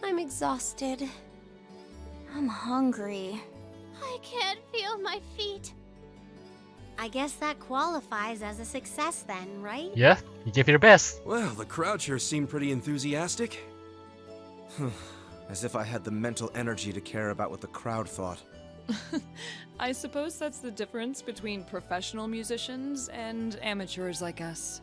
I'm exhausted.
I'm hungry. I can't feel my feet.
I guess that qualifies as a success then, right?
Yeah, you gave your best.
Well, the crowd sure seemed pretty enthusiastic.
As if I had the mental energy to care about what the crowd thought.
I suppose that's the difference between professional musicians and amateurs like us.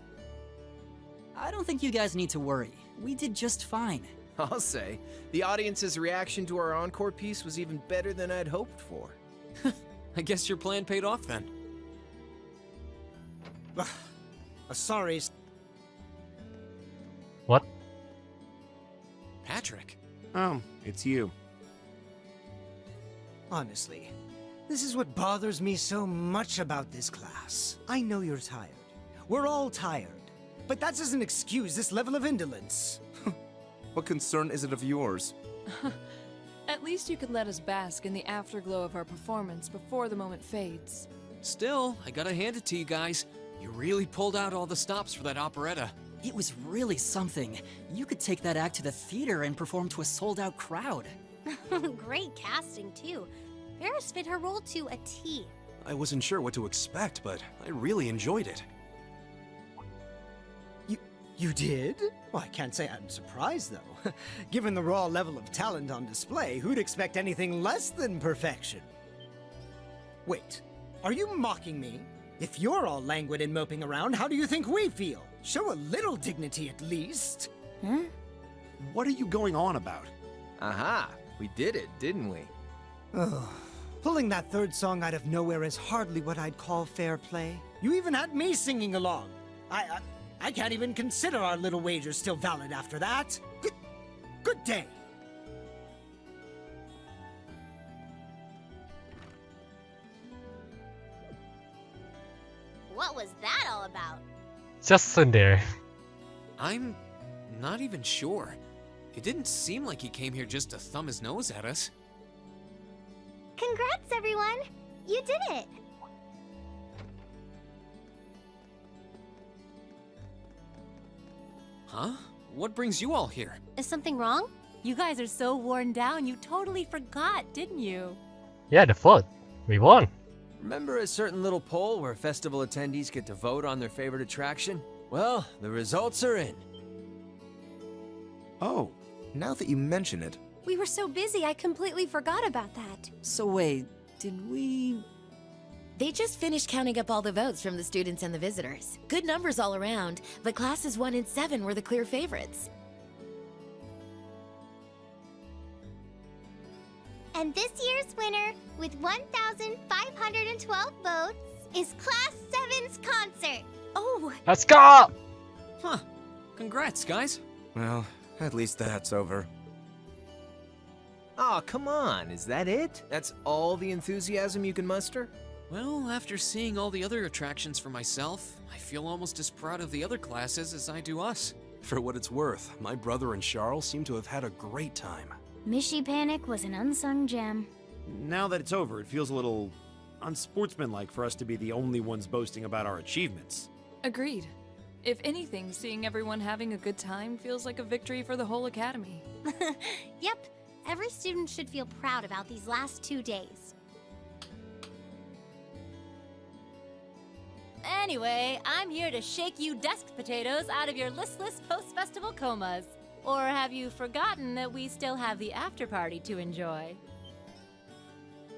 I don't think you guys need to worry. We did just fine.
I'll say, the audience's reaction to our encore piece was even better than I'd hoped for.
I guess your plan paid off then.
Sorry.
What?
Patrick.
Oh, it's you.
Honestly, this is what bothers me so much about this class. I know you're tired. We're all tired. But that doesn't excuse this level of indolence.
What concern is it of yours?
At least you could let us bask in the afterglow of our performance before the moment fades.
Still, I gotta hand it to you guys. You really pulled out all the stops for that operetta.
It was really something. You could take that act to the theater and perform to a sold-out crowd.
Great casting, too. Ferris fit her role to a T.
I wasn't sure what to expect, but I really enjoyed it.
You did? Well, I can't say I'm surprised, though. Given the raw level of talent on display, who'd expect anything less than perfection? Wait, are you mocking me? If you're all languid and moping around, how do you think we feel? Show a little dignity at least.
Huh?
What are you going on about?
Aha, we did it, didn't we?
Oh, pulling that third song out of nowhere is hardly what I'd call fair play. You even had me singing along. I can't even consider our little wager still valid after that. Good day.
What was that all about?
Just in there.
I'm not even sure. It didn't seem like he came here just to thumb his nose at us.
Congrats, everyone! You did it!
Huh? What brings you all here?
Is something wrong?
You guys are so worn down, you totally forgot, didn't you?
Yeah, the foot. We won.
Remember a certain little poll where festival attendees get to vote on their favorite attraction? Well, the results are in.
Oh, now that you mention it.
We were so busy, I completely forgot about that.
So wait, did we...
They just finished counting up all the votes from the students and the visitors. Good numbers all around, but classes 1 and 7 were the clear favorites.
And this year's winner, with 1,512 votes, is Class 7's concert.
Oh!
Let's go!
Huh. Congrats, guys.
Well, at least that's over.
Aw, come on, is that it? That's all the enthusiasm you can muster?
Well, after seeing all the other attractions for myself, I feel almost as proud of the other classes as I do us.
For what it's worth, my brother and Charles seem to have had a great time.
Mishy Panic was an unsung gem.
Now that it's over, it feels a little unsportsmanlike for us to be the only ones boasting about our achievements.
Agreed. If anything, seeing everyone having a good time feels like a victory for the whole academy.
Yep, every student should feel proud about these last 2 days.
Anyway, I'm here to shake you desk potatoes out of your listless post-festival comas. Or have you forgotten that we still have the after-party to enjoy?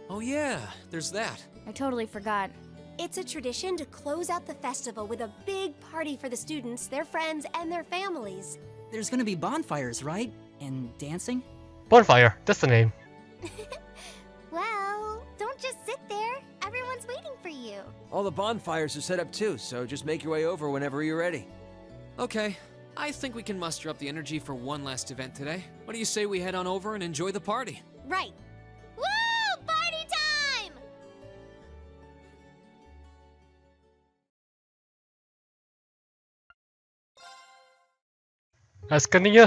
Oh yeah, there's that.
I totally forgot. It's a tradition to close out the festival with a big party for the students, their friends, and their families.
There's gonna be bonfires, right? And dancing?
Bonfire, that's the name.
Well, don't just sit there. Everyone's waiting for you.
All the bonfires are set up too, so just make your way over whenever you're ready.
Okay, I think we can muster up the energy for one last event today. What do you say we head on over and enjoy the party?
Right.
Woo! Party time!
Let's continue.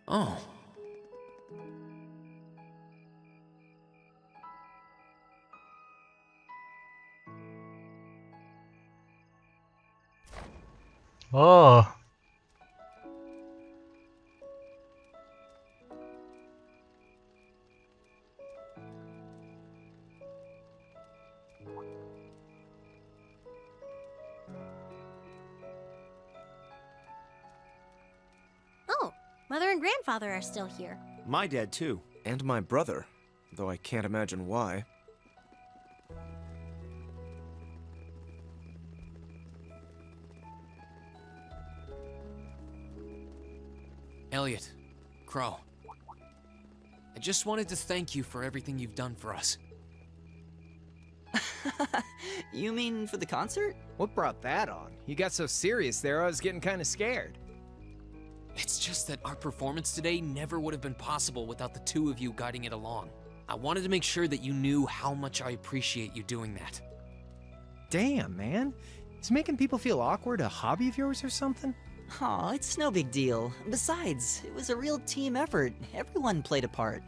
Oh.
Oh.
Oh, Mother and Grandfather are still here.
My dad, too.
And my brother, though I can't imagine why.
Elliot, Crow. I just wanted to thank you for everything you've done for us.
You mean for the concert?
What brought that on? You got so serious there, I was getting kind of scared.
It's just that our performance today never would have been possible without the two of you guiding it along. I wanted to make sure that you knew how much I appreciate you doing that.
Damn, man. Is making people feel awkward a hobby of yours or something?
Aw, it's no big deal. Besides, it was a real team effort. Everyone played a part.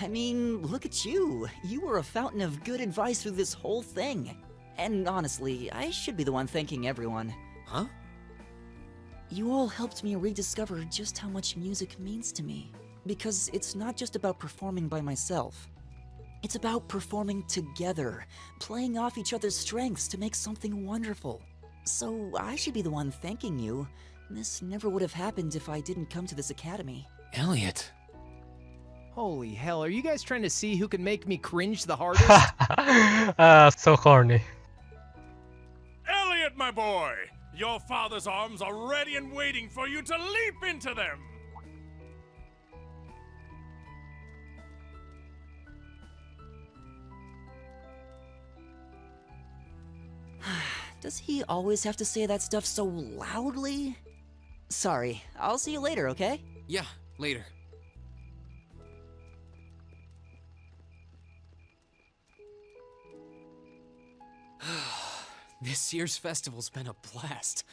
I mean, look at you. You were a fountain of good advice through this whole thing. And honestly, I should be the one thanking everyone.
Huh?
You all helped me rediscover just how much music means to me. Because it's not just about performing by myself. It's about performing together, playing off each other's strengths to make something wonderful. So I should be the one thanking you. This never would have happened if I didn't come to this academy.
Elliot.
Holy hell, are you guys trying to see who can make me cringe the hardest?
So corny.
Elliot, my boy! Your father's arms are ready and waiting for you to leap into them!
Does he always have to say that stuff so loudly? Sorry, I'll see you later, okay?
Yeah, later. This year's festival's been a blast.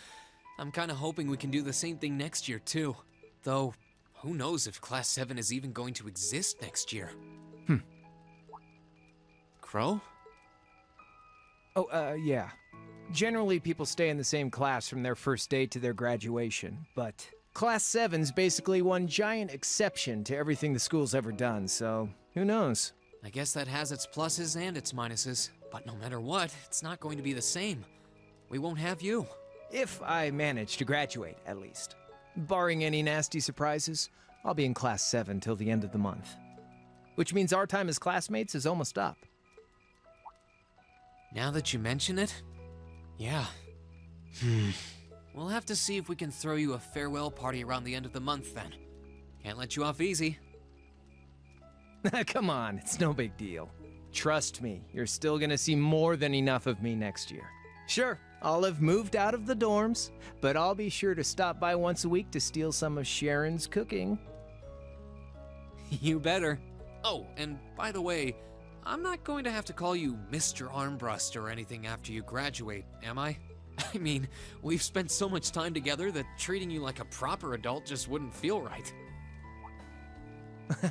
I'm kinda hoping we can do the same thing next year, too. Though, who knows if Class 7 is even going to exist next year? Crow?
Yeah. Generally, people stay in the same class from their first day to their graduation, but Class 7's basically one giant exception to everything the school's ever done, so who knows?
I guess that has its pluses and its minuses, but no matter what, it's not going to be the same. We won't have you.
If I manage to graduate, at least. Barring any nasty surprises, I'll be in Class 7 till the end of the month. Which means our time as classmates is almost up.
Now that you mention it, yeah. We'll have to see if we can throw you a farewell party around the end of the month then. Can't let you off easy.
Come on, it's no big deal. Trust me, you're still gonna see more than enough of me next year. Sure, I'll have moved out of the dorms, but I'll be sure to stop by once a week to steal some of Sharon's cooking.
You better. Oh, and by the way, I'm not going to have to call you Mr. Armbrust or anything after you graduate, am I? I mean, we've spent so much time together that treating you like a proper adult just wouldn't feel right.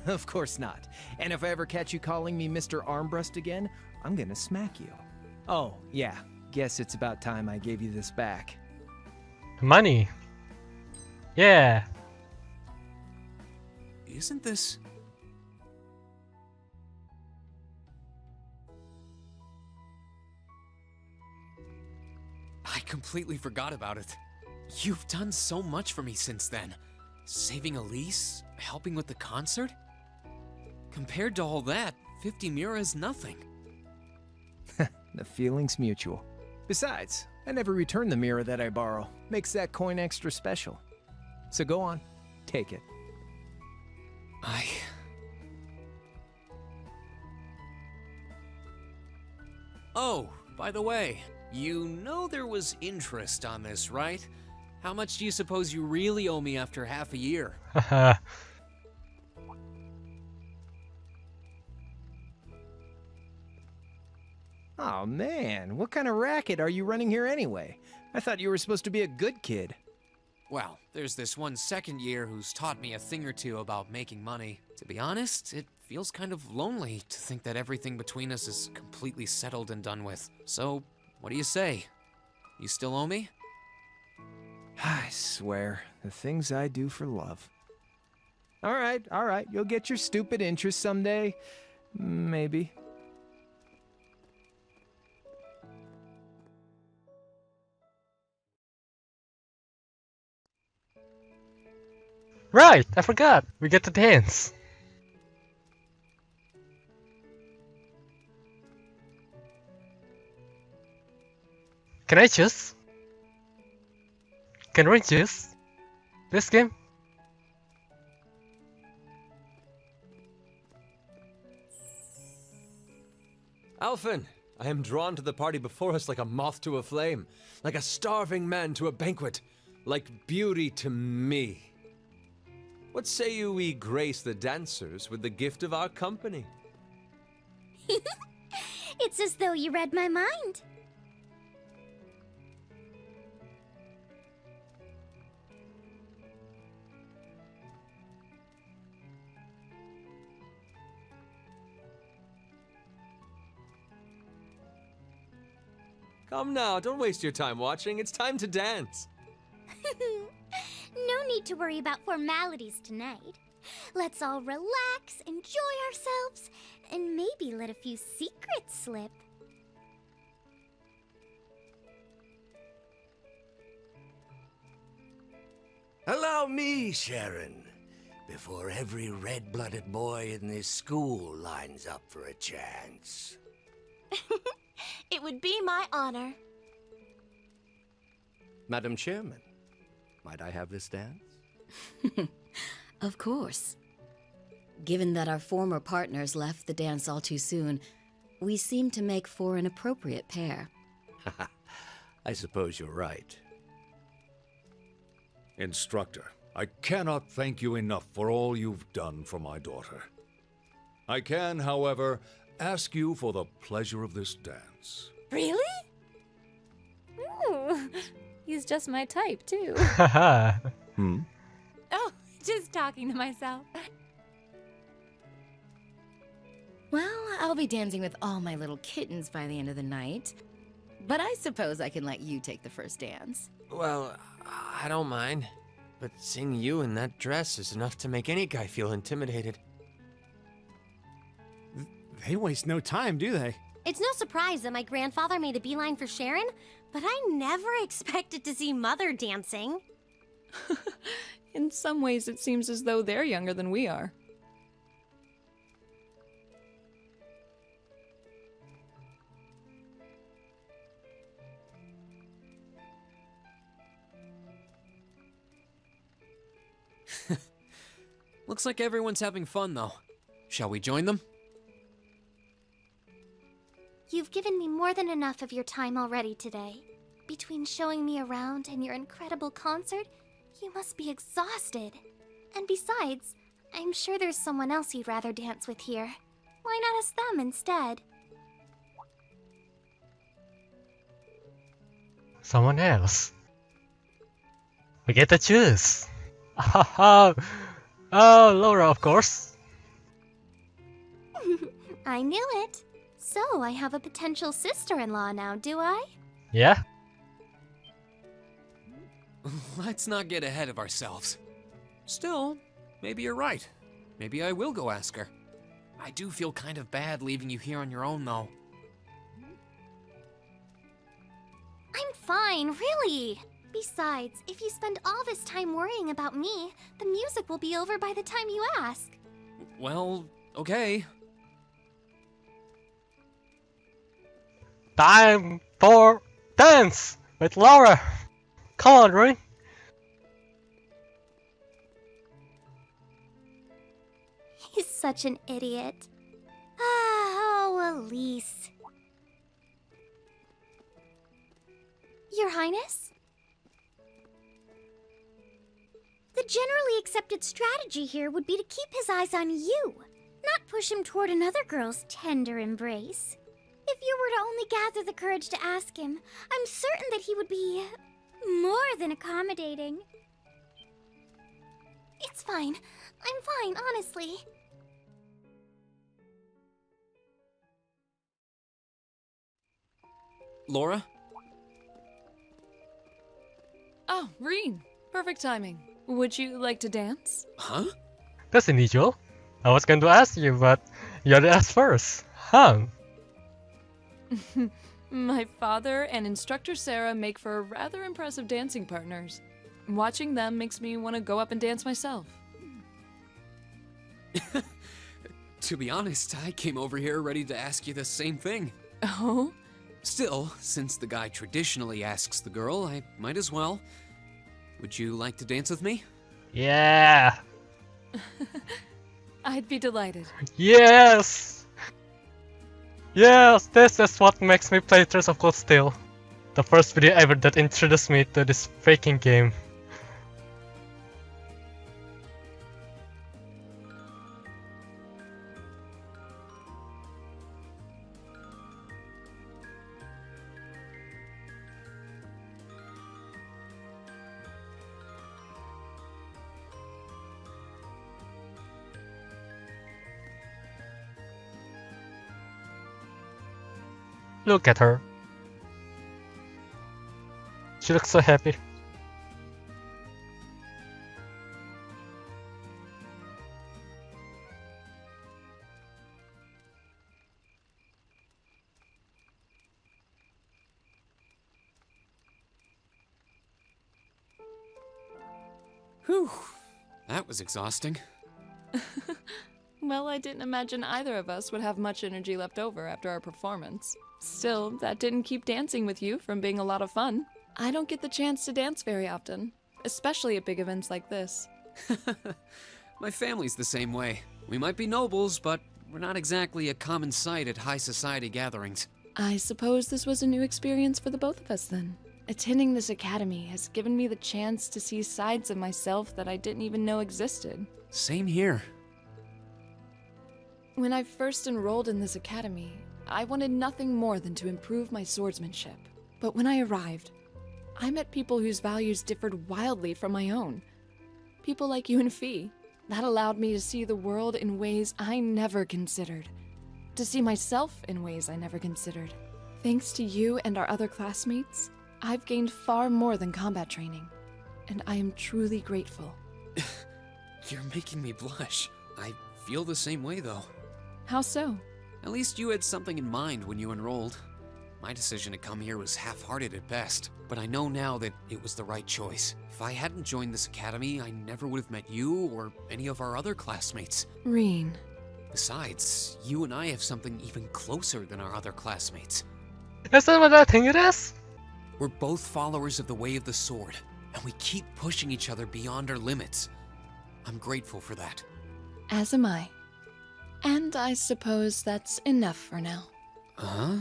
Of course not. And if I ever catch you calling me Mr. Armbrust again, I'm gonna smack you. Oh, yeah. Guess it's about time I gave you this back.
Money. Yeah.
Isn't this... I completely forgot about it. You've done so much for me since then. Saving Elise, helping with the concert. Compared to all that, 50 Mira is nothing.
The feeling's mutual. Besides, I never return the mirror that I borrow. Makes that coin extra special. So go on, take it.
Oh, by the way, you know there was interest on this, right? How much do you suppose you really owe me after half a year?
Haha.
Oh man, what kind of racket are you running here anyway? I thought you were supposed to be a good kid.
Well, there's this one second year who's taught me a thing or two about making money. To be honest, it feels kind of lonely to think that everything between us is completely settled and done with. So, what do you say? You still owe me?
I swear, the things I do for love. All right, you'll get your stupid interest someday. Maybe.
Right, I forgot. We get to dance. Can I choose? Can we choose? This game?
Alphen, I am drawn to the party before us like a moth to a flame, like a starving man to a banquet, like beauty to me. What say you we grace the dancers with the gift of our company?
It's as though you read my mind.
Come now, don't waste your time watching. It's time to dance.
No need to worry about formalities tonight. Let's all relax, enjoy ourselves, and maybe let a few secrets slip.
Allow me, Sharon, before every red-blooded boy in this school lines up for a chance.
It would be my honor.
Madam Chairman, might I have this dance?
Of course. Given that our former partners left the dance all too soon, we seem to make for an appropriate pair.
I suppose you're right.
Instructor, I cannot thank you enough for all you've done for my daughter. I can, however, ask you for the pleasure of this dance.
Really? Ooh, he's just my type, too.
Hmm?
Oh, just talking to myself.
Well, I'll be dancing with all my little kittens by the end of the night. But I suppose I can let you take the first dance.
Well, I don't mind. But seeing you in that dress is enough to make any guy feel intimidated.
They waste no time, do they?
It's no surprise that my grandfather made a beeline for Sharon, but I never expected to see Mother dancing.
In some ways, it seems as though they're younger than we are.
Looks like everyone's having fun, though. Shall we join them?
You've given me more than enough of your time already today. Between showing me around and your incredible concert, you must be exhausted. And besides, I'm sure there's someone else you'd rather dance with here. Why not ask them instead?
Someone else. We get to choose. Oh, Laura, of course.
I knew it. So, I have a potential sister-in-law now, do I?
Yeah?
Let's not get ahead of ourselves. Still, maybe you're right. Maybe I will go ask her. I do feel kind of bad leaving you here on your own, though.
I'm fine, really. Besides, if you spend all this time worrying about me, the music will be over by the time you ask.
Well, okay.
Time for dance with Laura. Come on, Ruin.
He's such an idiot. Oh, Elise. Your Highness?
The generally accepted strategy here would be to keep his eyes on you, not push him toward another girl's tender embrace. If you were to only gather the courage to ask him, I'm certain that he would be more than accommodating.
It's fine. I'm fine, honestly.
Laura?
Oh, Reen. Perfect timing. Would you like to dance?
Huh?
That's unusual. I was going to ask you, but you had to ask first. Huh?
My father and instructor Sarah make for rather impressive dancing partners. Watching them makes me want to go up and dance myself.
To be honest, I came over here ready to ask you the same thing.
Oh?
Still, since the guy traditionally asks the girl, I might as well. Would you like to dance with me?
Yeah.
I'd be delighted.
Yes. Yes, this is what makes me play Trails of Cold Steel. The first video ever that introduced me to this freaking game. Look at her. She looks so happy.
Whew. That was exhausting.
Well, I didn't imagine either of us would have much energy left over after our performance. Still, that didn't keep dancing with you from being a lot of fun. I don't get the chance to dance very often, especially at big events like this.
My family's the same way. We might be nobles, but we're not exactly a common sight at high society gatherings.
I suppose this was a new experience for the both of us then. Attending this academy has given me the chance to see sides of myself that I didn't even know existed.
Same here.
When I first enrolled in this academy, I wanted nothing more than to improve my swordsmanship. But when I arrived, I met people whose values differed wildly from my own. People like you and Fee. That allowed me to see the world in ways I never considered. To see myself in ways I never considered. Thanks to you and our other classmates, I've gained far more than combat training, and I am truly grateful.
You're making me blush. I feel the same way, though.
How so?
At least you had something in mind when you enrolled. My decision to come here was half-hearted at best, but I know now that it was the right choice. If I hadn't joined this academy, I never would have met you or any of our other classmates.
Reen.
Besides, you and I have something even closer than our other classmates.
Is that what I think it is?
We're both followers of the Way of the Sword, and we keep pushing each other beyond our limits. I'm grateful for that.
As am I. And I suppose that's enough for now.
Huh?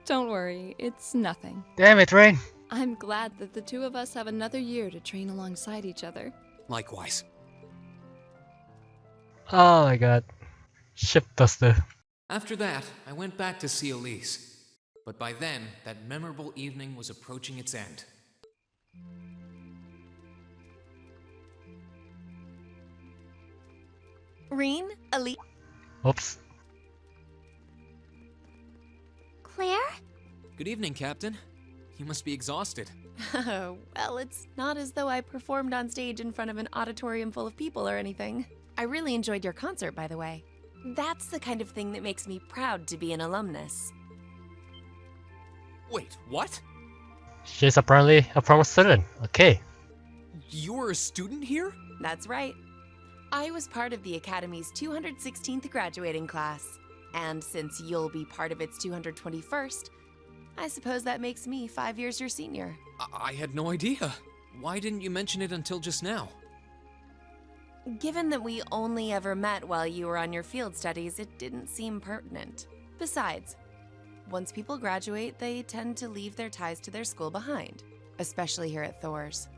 Don't worry, it's nothing.
Damn it, Rain.
I'm glad that the two of us have another year to train alongside each other.
Likewise.
Oh my god. Ship duster.
After that, I went back to see Elise. But by then, that memorable evening was approaching its end.
Reen, Elise.
Oops.
Claire?
Good evening, Captain. You must be exhausted.
Well, it's not as though I performed on stage in front of an auditorium full of people or anything. I really enjoyed your concert, by the way. That's the kind of thing that makes me proud to be an alumnus.
Wait, what?
She's apparently a former student. Okay.
You were a student here?
That's right. I was part of the Academy's 216th graduating class. And since you'll be part of its 221st, I suppose that makes me 5 years your senior.
I had no idea. Why didn't you mention it until just now?
Given that we only ever met while you were on your field studies, it didn't seem pertinent. Besides, once people graduate, they tend to leave their ties to their school behind, especially here at Thor's.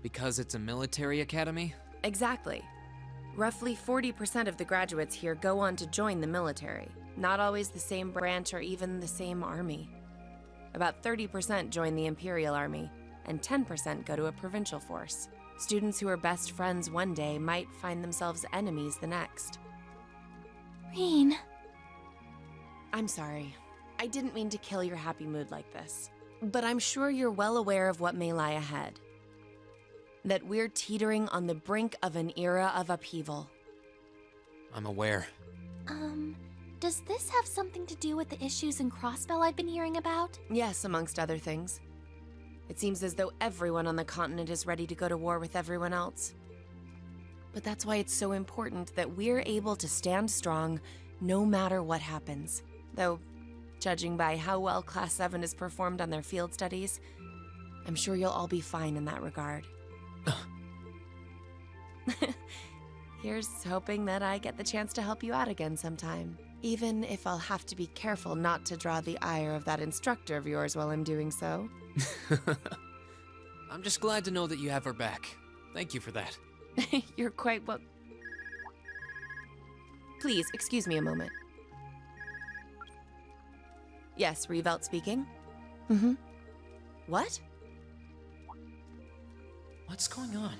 Because it's a military academy?
Exactly. Roughly 40% of the graduates here go on to join the military, not always the same branch or even the same army. About 30% join the Imperial Army, and 10% go to a provincial force. Students who are best friends one day might find themselves enemies the next.
Reen.
I'm sorry. I didn't mean to kill your happy mood like this. But I'm sure you're well aware of what may lie ahead. That we're teetering on the brink of an era of upheaval.
I'm aware.
Does this have something to do with the issues in Crossbell I've been hearing about?
Yes, amongst other things. It seems as though everyone on the continent is ready to go to war with everyone else. But that's why it's so important that we're able to stand strong no matter what happens. Though, judging by how well Class 7 has performed on their field studies, I'm sure you'll all be fine in that regard. Here's hoping that I get the chance to help you out again sometime. Even if I'll have to be careful not to draw the ire of that instructor of yours while I'm doing so.
I'm just glad to know that you have her back. Thank you for that.
You're quite well... Please, excuse me a moment. Yes, Revelt speaking. Mm-hmm. What?
What's going on?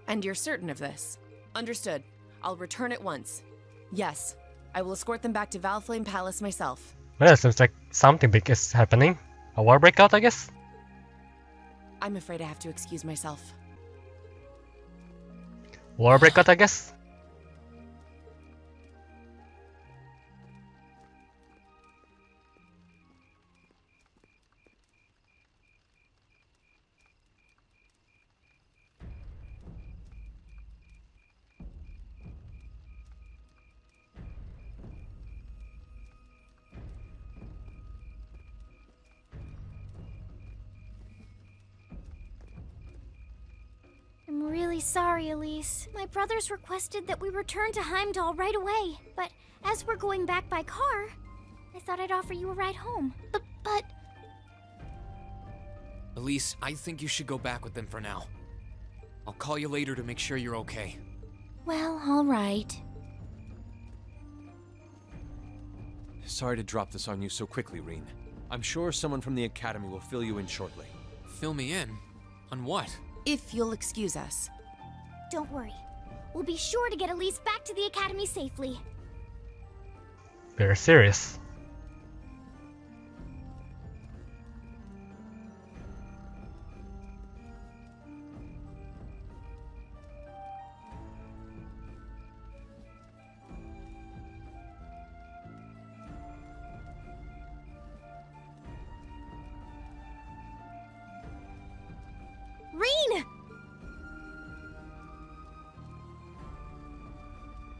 And you're certain of this? Understood. I'll return at once. Yes, I will escort them back to Valflame Palace myself.
Well, it seems like something big is happening. A war breakout, I guess?
I'm afraid I have to excuse myself.
War breakout, I guess?
I'm really sorry, Elise. My brothers requested that we return to Heimdall right away, but as we're going back by car, I thought I'd offer you a ride home. But...
Elise, I think you should go back with them for now. I'll call you later to make sure you're okay.
Well, all right.
Sorry to drop this on you so quickly, Reen. I'm sure someone from the Academy will fill you in shortly.
Fill me in? On what?
If you'll excuse us.
Don't worry. We'll be sure to get Elise back to the Academy safely.
Very serious.
Rean!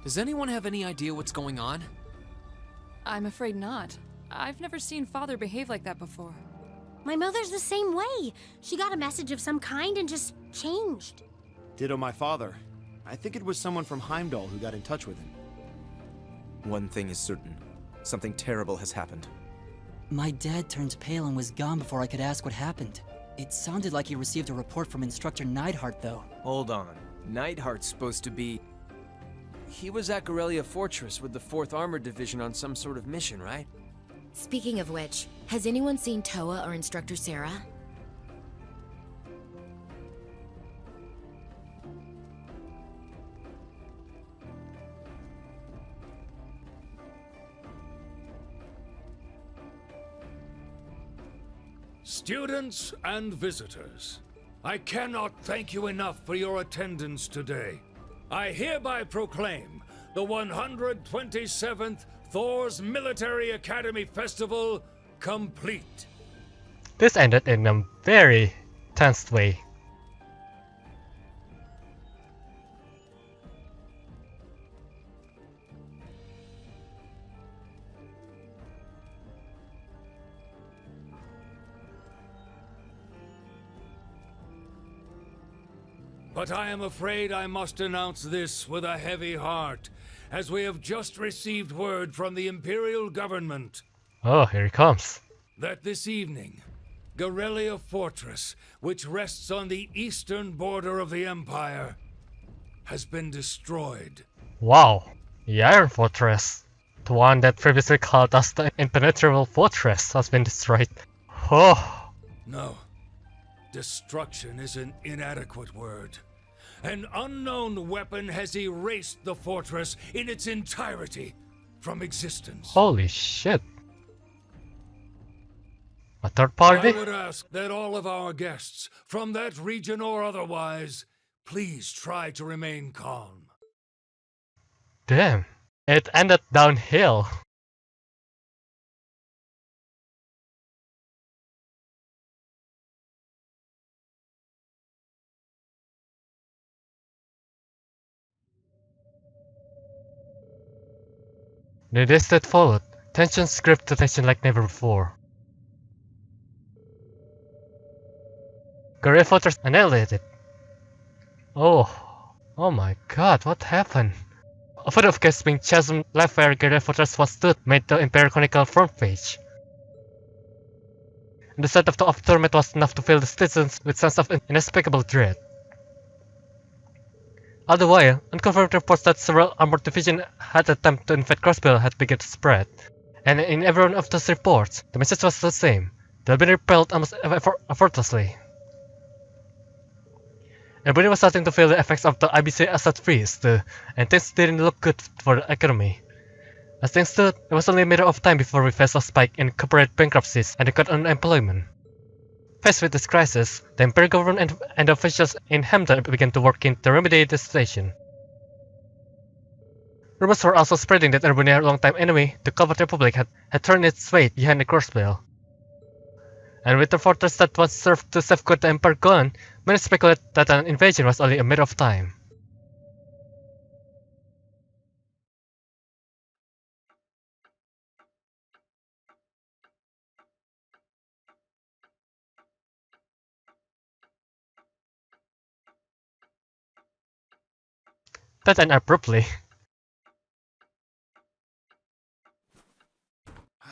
Does anyone have any idea what's going on?
I'm afraid not. I've never seen Father behave like that before.
My mother's the same way. She got a message of some kind and just changed.
Ditto my father. I think it was someone from Heimdall who got in touch with him.
One thing is certain. Something terrible has happened.
My dad turned pale and was gone before I could ask what happened. It sounded like he received a report from Instructor Neidhart, though.
Hold on. Neidhart's supposed to be...
He was at Gorelia Fortress with the 4th Armored Division on some sort of mission, right?
Speaking of which, has anyone seen Toa or Instructor Sarah?
Students and visitors, I cannot thank you enough for your attendance today. I hereby proclaim the 127th Thor's Military Academy Festival complete.
This ended in a very tense way.
But I am afraid I must announce this with a heavy heart, as we have just received word from the Imperial Government
Oh, here he comes.
that this evening, Gorelia Fortress, which rests on the eastern border of the Empire, has been destroyed.
Wow, the Iron Fortress. The one that previously called us the Impenetrable Fortress has been destroyed. Oh.
No, destruction is an inadequate word. An unknown weapon has erased the fortress in its entirety from existence.
Holy shit. A third party?
I would ask that all of our guests, from that region or otherwise, please try to remain calm.
Damn, it ended downhill. The days that followed, tensions gripped the tension like never before. Gorelia Fortress annihilated. Oh my god, what happened? A photo of gasping chasm left where Gorelia Fortress once stood made the Imperial Chronicle front page. And the sight of the aftermath was enough to fill the citizens with sense of inescapable dread. All the while, unconfirmed reports that several armored divisions had attempted to invade Crossbell had begun to spread. And in every one of those reports, the message was the same. They had been repelled almost effortlessly. Everybody was starting to feel the effects of the IBC asset freeze, and things didn't look good for the economy. As things stood, it was only a matter of time before we faced a spike in corporate bankruptcies and record unemployment. Faced with this crisis, the Imperial government and officials in Hamden began to work to remedy the situation. Rumors were also spreading that Erbonia's longtime enemy, the Covert Republic, had turned its weight behind the Crossbell. And with the fortress that once served to safeguard the Empire gone, many speculate that an invasion was only a matter of time. That ended abruptly.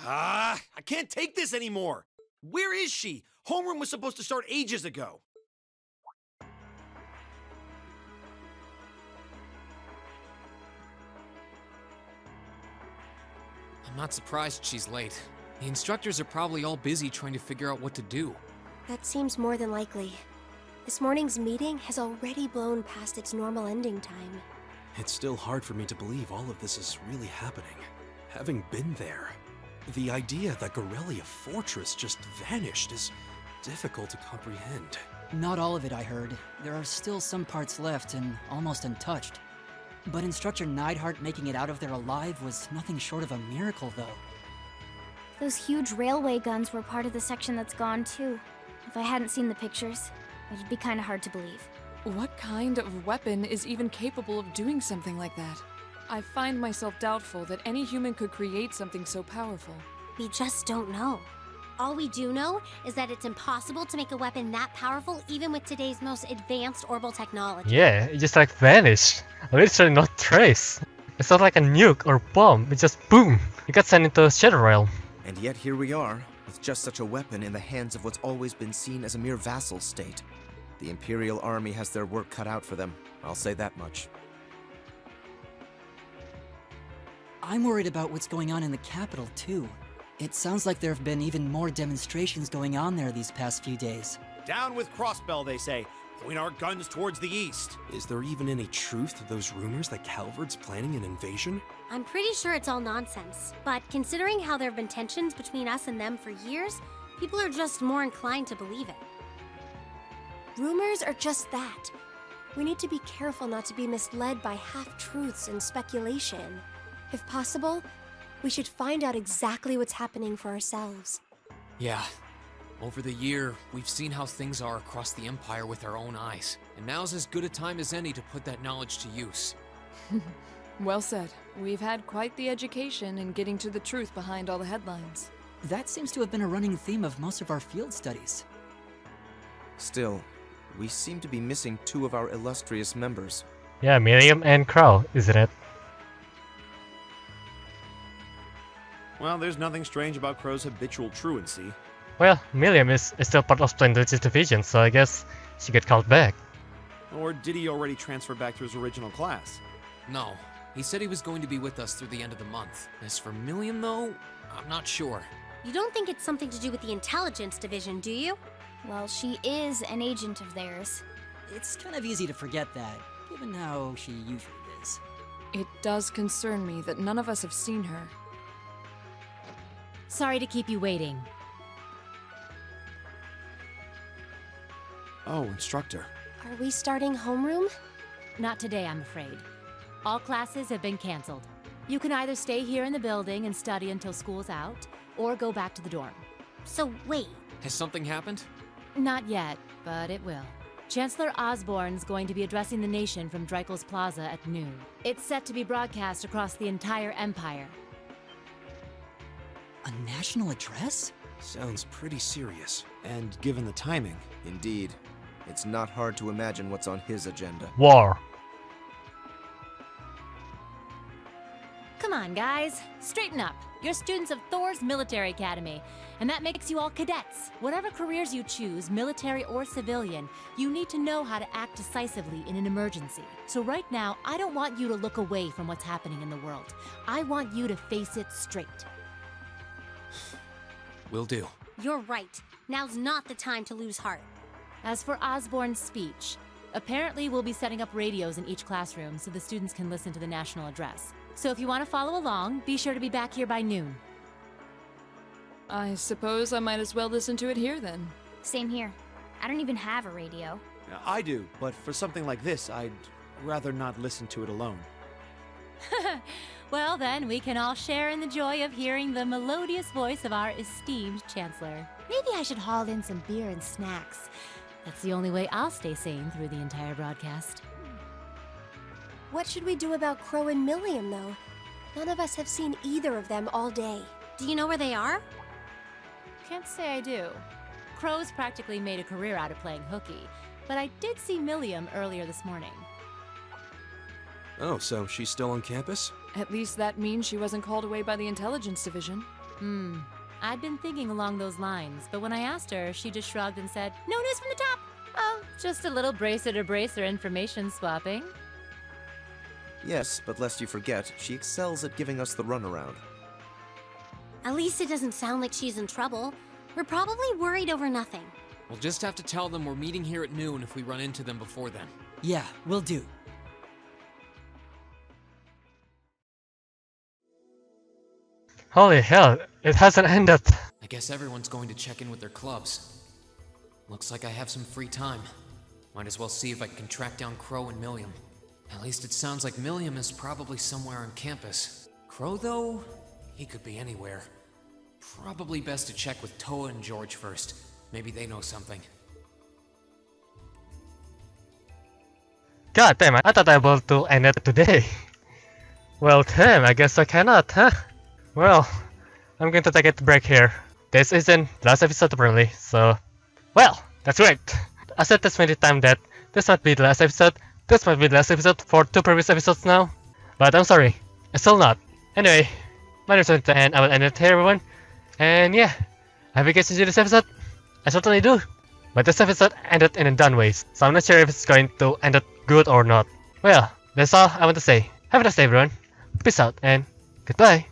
I can't take this anymore. Where is she? Homeroom was supposed to start ages ago.
I'm not surprised she's late. The instructors are probably all busy trying to figure out what to do.
That seems more than likely. This morning's meeting has already blown past its normal ending time.
It's still hard for me to believe all of this is really happening. Having been there, the idea that Gorelia Fortress just vanished is difficult to comprehend.
Not all of it, I heard. There are still some parts left and almost untouched. But Instructor Neidhart making it out of there alive was nothing short of a miracle, though.
Those huge railway guns were part of the section that's gone too. If I hadn't seen the pictures, it'd be kinda hard to believe.
What kind of weapon is even capable of doing something like that? I find myself doubtful that any human could create something so powerful.
We just don't know. All we do know is that it's impossible to make a weapon that powerful even with today's most advanced orbital technology.
Yeah, it just like vanished. Literally not trace. It's not like a nuke or bomb, it just boom! It got sent into the Shadow Realm.
And yet here we are, with just such a weapon in the hands of what's always been seen as a mere vassal state. The Imperial Army has their work cut out for them, I'll say that much.
I'm worried about what's going on in the capital, too. It sounds like there have been even more demonstrations going on there these past few days.
Down with Crossbell, they say. Point our guns towards the east.
Is there even any truth to those rumors that Calvard's planning an invasion?
I'm pretty sure it's all nonsense, but considering how there have been tensions between us and them for years, people are just more inclined to believe it. Rumors are just that. We need to be careful not to be misled by half-truths and speculation. If possible, we should find out exactly what's happening for ourselves.
Yeah. Over the year, we've seen how things are across the Empire with our own eyes, and now's as good a time as any to put that knowledge to use.
Well said. We've had quite the education in getting to the truth behind all the headlines.
That seems to have been a running theme of most of our field studies.
Still, we seem to be missing two of our illustrious members.
Yeah, Miriam and Crow, isn't it?
Well, there's nothing strange about Crow's habitual truancy.
Well, Miriam is still part of Splendid's division, so I guess she got called back.
Or did he already transfer back to his original class?
No. He said he was going to be with us through the end of the month. As for Milliam, though, I'm not sure.
You don't think it's something to do with the intelligence division, do you?
Well, she is an agent of theirs.
It's kind of easy to forget that, given how she usually is.
It does concern me that none of us have seen her.
Sorry to keep you waiting.
Oh, instructor.
Are we starting homeroom?
Not today, I'm afraid. All classes have been canceled. You can either stay here in the building and study until school's out, or go back to the dorm.
So wait.
Has something happened?
Not yet, but it will. Chancellor Osborne's going to be addressing the nation from Dreikel's Plaza at noon. It's set to be broadcast across the entire Empire.
A national address?
Sounds pretty serious.
And given the timing.
Indeed. It's not hard to imagine what's on his agenda.
War.
Come on, guys. Straighten up. You're students of Thor's Military Academy, and that makes you all cadets. Whatever careers you choose, military or civilian, you need to know how to act decisively in an emergency. So right now, I don't want you to look away from what's happening in the world. I want you to face it straight.
Will do.
You're right. Now's not the time to lose heart.
As for Osborne's speech, apparently we'll be setting up radios in each classroom so the students can listen to the national address. So if you want to follow along, be sure to be back here by noon.
I suppose I might as well listen to it here then.
Same here. I don't even have a radio.
I do, but for something like this, I'd rather not listen to it alone.
Well then, we can all share in the joy of hearing the melodious voice of our esteemed Chancellor. Maybe I should haul in some beer and snacks. That's the only way I'll stay sane through the entire broadcast.
What should we do about Crow and Milliam, though? None of us have seen either of them all day. Do you know where they are?
Can't say I do. Crow's practically made a career out of playing hooky, but I did see Milliam earlier this morning.
Oh, so she's still on campus?
At least that means she wasn't called away by the intelligence division.
I'd been thinking along those lines, but when I asked her, she just shrugged and said, "No news from the top!" Oh, just a little bracer-to-bracer information swapping.
Yes, but lest you forget, she excels at giving us the runaround.
At least it doesn't sound like she's in trouble. We're probably worried over nothing.
We'll just have to tell them we're meeting here at noon if we run into them before then.
Yeah, will do.
Holy hell, it hasn't ended.
I guess everyone's going to check in with their clubs. Looks like I have some free time. Might as well see if I can track down Crow and Milliam. At least it sounds like Milliam is probably somewhere on campus. Crow, though, he could be anywhere. Probably best to check with Toa and George first. Maybe they know something.
God damn, I thought I was able to end it today. Well, damn, I guess I cannot, huh? Well, I'm going to take a break here. This isn't the last episode apparently, so... Well, that's great! I said this many times that this might be the last episode. This might be the last episode for 2 previous episodes now. But I'm sorry, it's still not. Anyway, my name is going to end. I will end it here, everyone. And yeah, I hope you guys enjoyed this episode. I certainly do. But this episode ended in a done way, so I'm not sure if it's going to end it good or not. Well, that's all I want to say. Have a nice day, everyone. Peace out and goodbye.